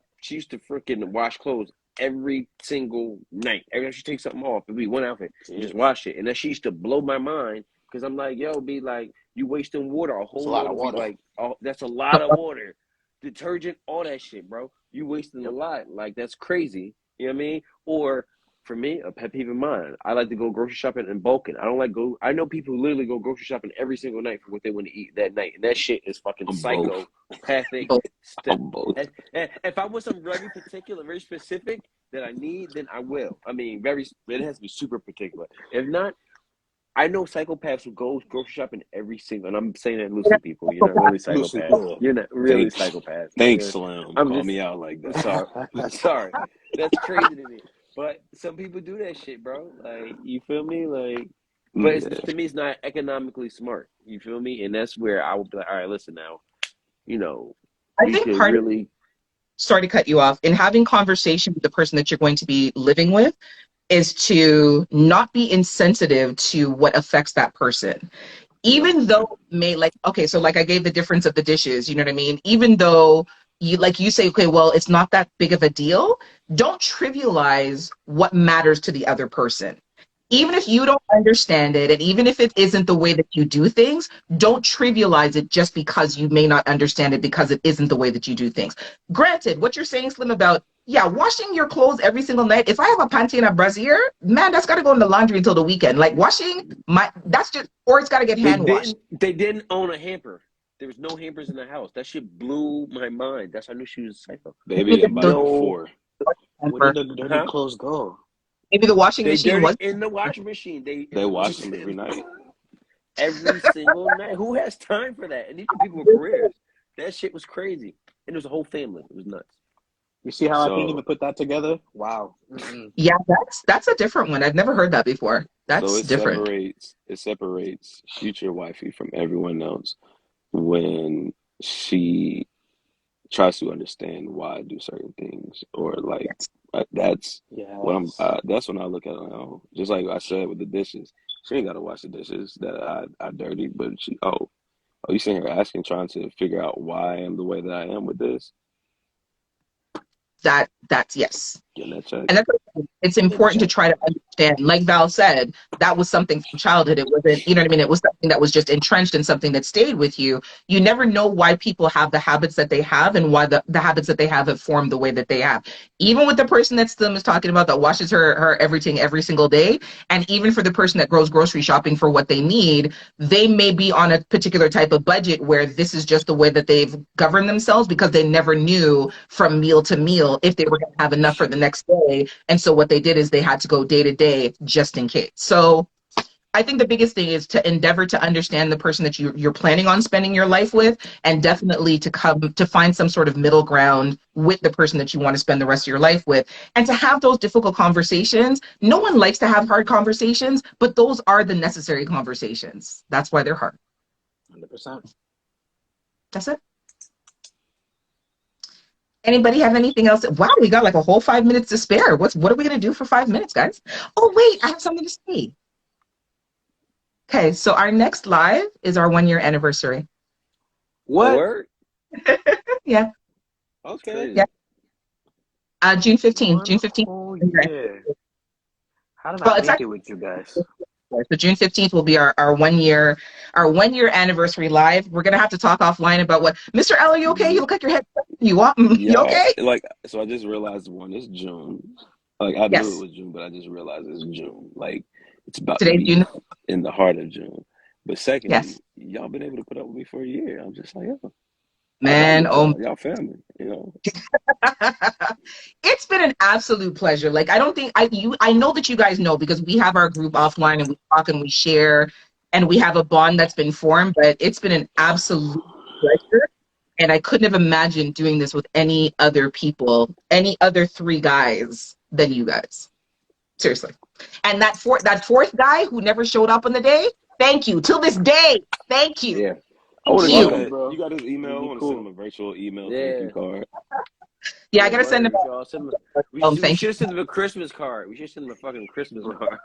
freaking wash clothes every single night. Every time she takes something off, it'd be one outfit, just wash it. And then she used to blow my mind because I'm like, yo, be like, you wasting water. A whole lot of water. Like, oh, that's a lot of water. Detergent, all that shit, bro. You wasting a lot. Like, that's crazy. You know what I mean? Or for me, a pet peeve of mine, I like to go grocery shopping in bulking. I know people who literally go grocery shopping every single night for what they want to eat that night. And that shit is fucking psychopathic stuff. And if I want something very particular, very specific that I need, then I will. I mean, it has to be super particular. If not, I know psychopaths who go grocery shopping every single, and I'm saying that loosely, people. You're not really psychopaths. You're not really psychopaths. Thanks, Slim. Call me out like that. Sorry. That's crazy to me. But some people do that shit, bro. Like, you feel me? Like, but to me, it's not economically smart. You feel me? And that's where I would be like, all right, listen now. I think sorry to cut you off, in having conversation with the person that you're going to be living with, is to not be insensitive to what affects that person. Even though so I gave the difference of the dishes, you know what I mean? Even though you say, okay, well, it's not that big of a deal, don't trivialize what matters to the other person. Even if you don't understand it, and even if it isn't the way that you do things, don't trivialize it just because you may not understand it because it isn't the way that you do things. Granted, what you're saying, Slim, about washing your clothes every single night. If I have a panty and a brassiere, man, that's got to go in the laundry until the weekend. Like washing or it's got to get hand washed. They didn't own a hamper. There was no hampers in the house. That shit blew my mind. That's how I knew she was a psycho. Baby, I'm about before. Where did the dirty clothes go? Maybe the washing machine was in the washing machine. They wash them every night. Every single night. Who has time for that? And these are people with careers. That shit was crazy. And it was a whole family. It was nuts. You see how I can't even put that together? Wow. Yeah, that's a different one. I've never heard that before. That's different. It separates future wifey from everyone else when she tries to understand why I do certain things, or like that's when I look at it now. Just like I said with the dishes, she ain't got to wash the dishes that I dirty, but you sitting here asking, trying to figure out why I am the way that I am with this. That's yes. And it's important to try to understand. Like Val said, that was something from childhood. It wasn't, you know what I mean? It was something that was just entrenched and something that stayed with you. You never know why people have the habits that they have and why the habits that they have formed the way that they have. Even with the person that Slim is talking about that washes her everything every single day, and even for the person that goes grocery shopping for what they need, they may be on a particular type of budget where this is just the way that they've governed themselves because they never knew from meal to meal if they were going to have enough for the next day. And so what they did is they had to go day to day just in case. So I think the biggest thing is to endeavor to understand the person that you're planning on spending your life with, and definitely to come to find some sort of middle ground with the person that you want to spend the rest of your life with, and to have those difficult conversations. No one likes to have hard conversations, but those are the necessary conversations. That's why they're hard. 100%. That's it. Anybody have anything else? Wow, we got like a whole 5 minutes to spare. What are we gonna do for 5 minutes, guys? Oh wait, I have something to say. Okay, so our next live is our 1 year anniversary. What? Word? Yeah. Okay. Yeah. June 15th. June 15th. Oh yeah. How did I It's make it with you guys? So June 15th will be our 1 year anniversary live. We're gonna have to talk offline about what Mr. L, are you okay? You look like your head. You want you okay? Like, so I just realized it's June. Like, I Yes. knew it was June, but I just realized it's June. Like, it's about Today's to be June. in the heart of June. But secondly, Yes. y'all been able to put up with me for a year. I'm just like, oh, Man, y'all family, it's been an absolute pleasure. Like, I don't think I know that you guys know, because we have our group offline and we talk and we share and we have a bond that's been formed, but it's been an absolute pleasure. And I couldn't have imagined doing this with any other people, any other 3 guys than you guys. Seriously. And that fourth guy who never showed up on the day, thank you. Till this day, thank you. Yeah. Thank you. you. You got his email? I want to send him a virtual email thank you card. Yeah, I gotta send him. We should have sent him a Christmas card. We should send him a fucking Christmas card.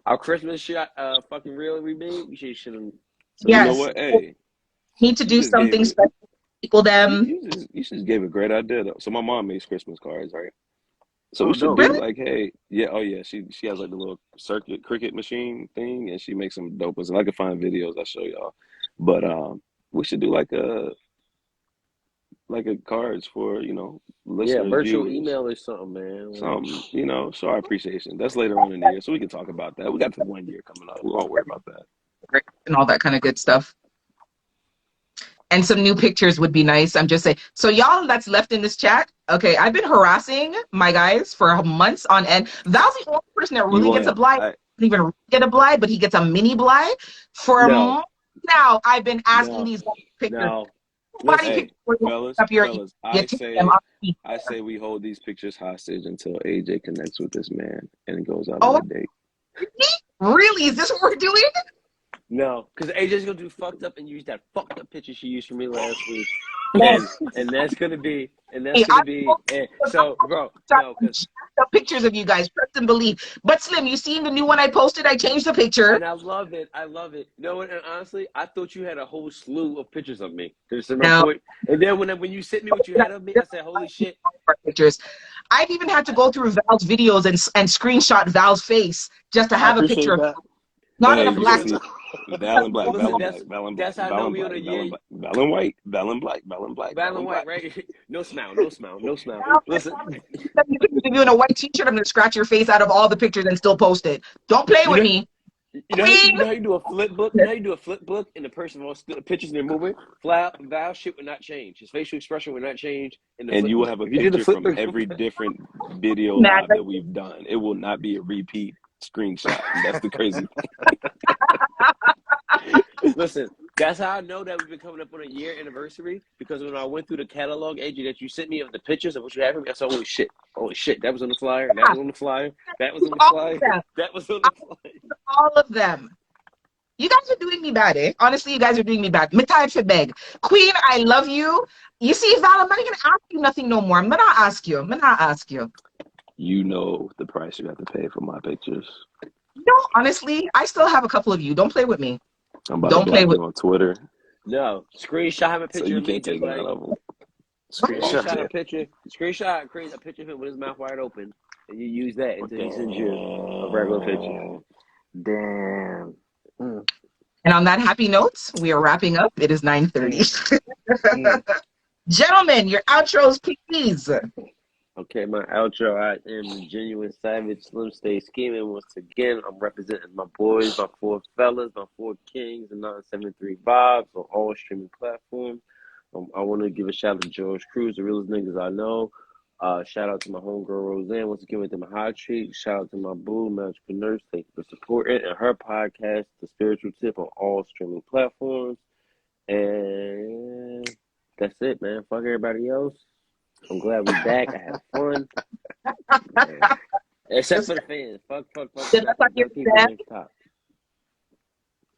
Our Christmas shot, fucking reel we made. We should send him. Yes. You know what? Hey, need to do something special. People them. You just gave a great idea though. So my mom makes Christmas cards, right? So we should do Really? like, hey, yeah, oh yeah, she has like the little circuit cricket machine thing, and she makes some dope ones. And I can find videos I'll show y'all. But we should do like a cards for listeners. Yeah, virtual viewers. email or something, man. Something, show our appreciation. That's later on in the year, so we can talk about that. We got the 1 year coming up. We won't worry about that. And all that kind of good stuff. And some new pictures would be nice. I'm just saying. So y'all that's left in this chat, okay, I've been harassing my guys for months on end. Val's the only person that really gets a blind. Doesn't even get a blind, but he gets a mini blind. For months now, I've been asking these pictures. No. Hey, fellas, I say we hold these pictures hostage until AJ connects with this man and goes out on a date. Really? Is this what we're doing? No, because AJ's gonna do fucked up and use that fucked up picture she used for me last week, and that's gonna be, so, bro. No, because pictures of you guys, trust and believe. But Slim, you seen the new one I posted? I changed the picture, and I love it. You know what? And honestly, I thought you had a whole slew of pictures of me. Point. And then when you sent me what you had of me, I said, "Holy shit!" Pictures. I've even had to go through Val's videos and screenshot Val's face just to have a picture of not in a black. Val and black, that's how I know we on a year. Val and white, Val and black, right? No smile. Listen, if you're in a white t-shirt, I'm gonna scratch your face out of all the pictures and still post it. Don't play with me. You know how you do a flip book? You know how you do a flip book and the person wants the pictures and they're moving? Val shit would not change. His facial expression would not change. And you will have a picture from every different video live that we've done. It will not be a repeat screenshot. That's the crazy thing. Listen, that's how I know that we've been coming up on a year anniversary, because when I went through the catalog, AJ, that you sent me of the pictures of what you have for me, I said, holy shit, that was on the flyer, that was on the flyer, that was on the flyer, that was on the flyer. All of them. You guys are doing me bad, eh? Honestly, you guys are doing me bad. Fwb beg. Queen, I love you. You see, Val, I'm not even gonna ask you nothing no more. I'm gonna ask you. You know the price you have to pay for my pictures. No, honestly, I still have a couple of you. Don't play with me. I'm about to block you on Twitter. No, screenshot him a picture. So you of me, can't take none of them. Screenshot a picture. Screenshot, create a picture of him with his mouth wide open, and you use that until he sends you a regular picture. Damn. And on that happy note, we are wrapping up. It is 9:30. Gentlemen, your outros, please. Okay, my outro. I am Genuine Savage, Slim Stay Scheming. Once again, I'm representing my boys, my 4 fellas, my 4 kings, and 973 vibes on all streaming platforms. I want to give a shout out to George Cruz, the realest niggas I know. Shout out to my homegirl Roseanne once again with them hot treat. Shout out to my boo, my entrepreneurs. Thank you for supporting and her podcast, The Spiritual Tip, on all streaming platforms. And that's it, man. Fuck everybody else. I'm glad we back. I had fun. Man. Except for the fans. Fuck. Top.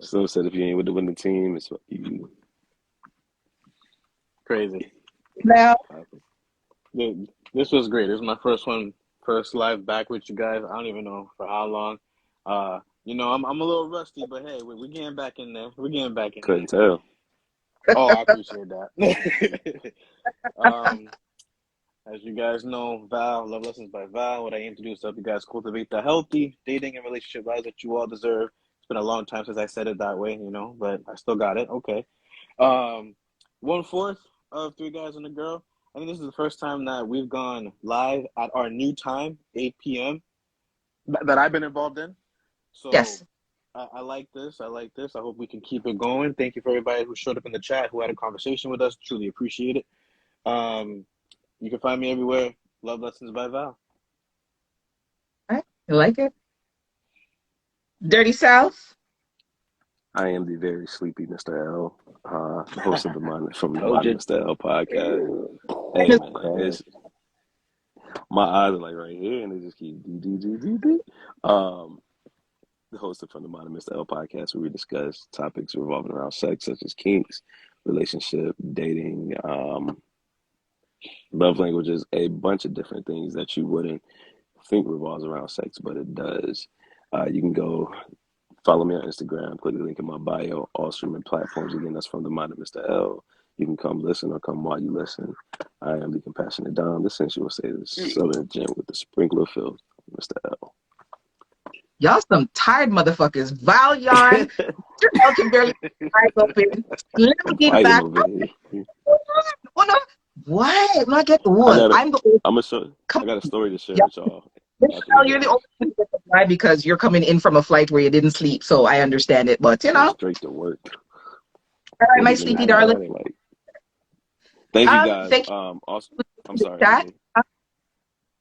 So said if you ain't with the winning team, it's you. Crazy. Now, This was great. This is my first live back with you guys. I don't even know for how long. I'm a little rusty, but hey, we're getting back in there. Couldn't tell. Oh, I appreciate that. As you guys know, Val, Love Lessons by Val. What I aim to do is help you guys cultivate the healthy dating and relationship lives that you all deserve. It's been a long time since I said it that way, but I still got it. Okay. 1/4 of Three Guys and a Girl. I think this is the first time that we've gone live at our new time, 8 p.m., that I've been involved in. So yes. I like this. I hope we can keep it going. Thank you for everybody who showed up in the chat, who had a conversation with us. Truly appreciate it. You can find me everywhere. Love Lessons by Val. All right. You like it? Dirty South? I am the very sleepy Mr. L, host of the Mr. L podcast. Hey, man, my eyes are like right here, and they just keep do. The host of From the Mind of Mr. L podcast, where we discuss topics revolving around sex, such as kinks, relationship, dating, love languages, a bunch of different things that you wouldn't think revolves around sex, but it does. You can go follow me on Instagram, click the link in my bio, all streaming platforms. Again, that's From the Mind of Mr. L. You can come listen or come while you listen. I am the compassionate Don, the sensual say the southern gem with the sprinkler filled Mr. L. Y'all some tired motherfuckers. Val yarn. Y'all can barely eyes open. Let me get back. What? I'm not getting one. I got a story to share with y'all. You're the only one who gets to fly because you're coming in from a flight where you didn't sleep, so I understand it. But straight to work. All right, my sleepy darling. Thank you guys. Also, I'm sorry.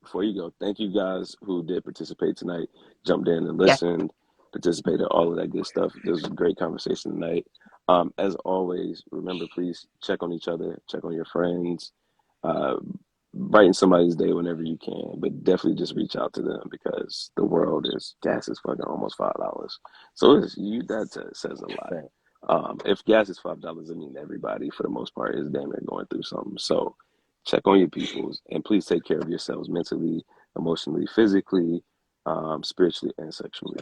Before you go, thank you guys who did participate tonight, jumped in and listened, participated, all of that good stuff. This was a great conversation tonight. As always, remember, please check on each other, check on your friends, brighten somebody's day whenever you can, but definitely just reach out to them because the world gas is fucking almost $5. So that says a lot. If gas is $5, I mean everybody for the most part is damn near going through something. So check on your peoples and please take care of yourselves mentally, emotionally, physically, spiritually, and sexually.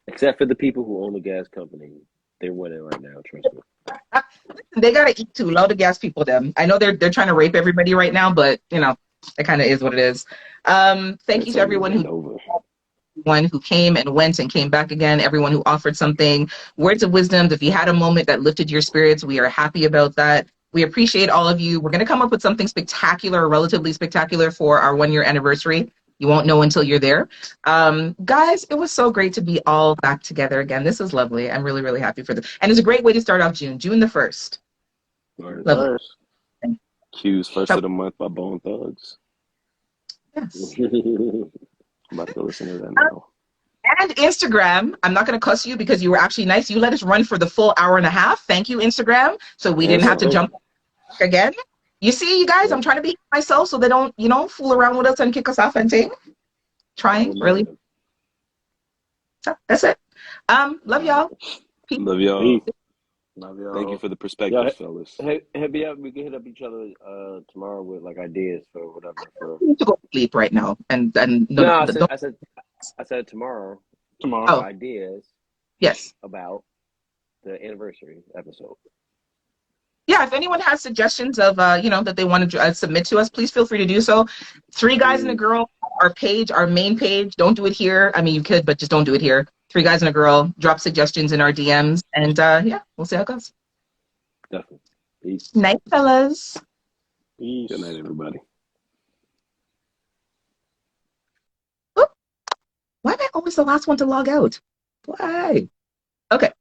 Except for the people who own the gas company. They're winning right now, trust me. They gotta eat too. Loud the gas people them. I know they're trying to rape everybody right now, but it kind of is what it is. Thank you to everyone who came and went and came back again, everyone who offered something, words of wisdom. If you had a moment that lifted your spirits, we are happy about that. We appreciate all of you. We're going to come up with something spectacular, relatively spectacular, for our 1-year anniversary. You won't know until you're there. Guys, it was so great to be all back together again. This is lovely. I'm really, really happy for this. And it's a great way to start off June the 1st. Lovely. Q's first of the month by Bone Thugs. Yes. I'm about to go listen to that now. And Instagram, I'm not going to cuss you because you were actually nice. You let us run for the full hour and a half. Thank you, Instagram. So we didn't have to jump again. You see, you guys, I'm trying to be myself so they don't, fool around with us and kick us off and thing. Trying, really. So that's it. Love y'all. Peace. Love y'all. Love y'all. Thank you for the perspective, fellas. We can hit up each other tomorrow with like ideas for whatever. I need to go to sleep right now. I said tomorrow. Tomorrow. Ideas. Yes. About the anniversary episode. Yeah, if anyone has suggestions of, that they want to submit to us, please feel free to do so. 3 Guys and a Girl, our main page. Don't do it here. I mean, you could, but just don't do it here. 3 Guys and a Girl. Drop suggestions in our DMs. And, we'll see how it goes. Definitely. Peace. Night, fellas. Peace. Good night, everybody. Why am I always the last one to log out? Why? Okay.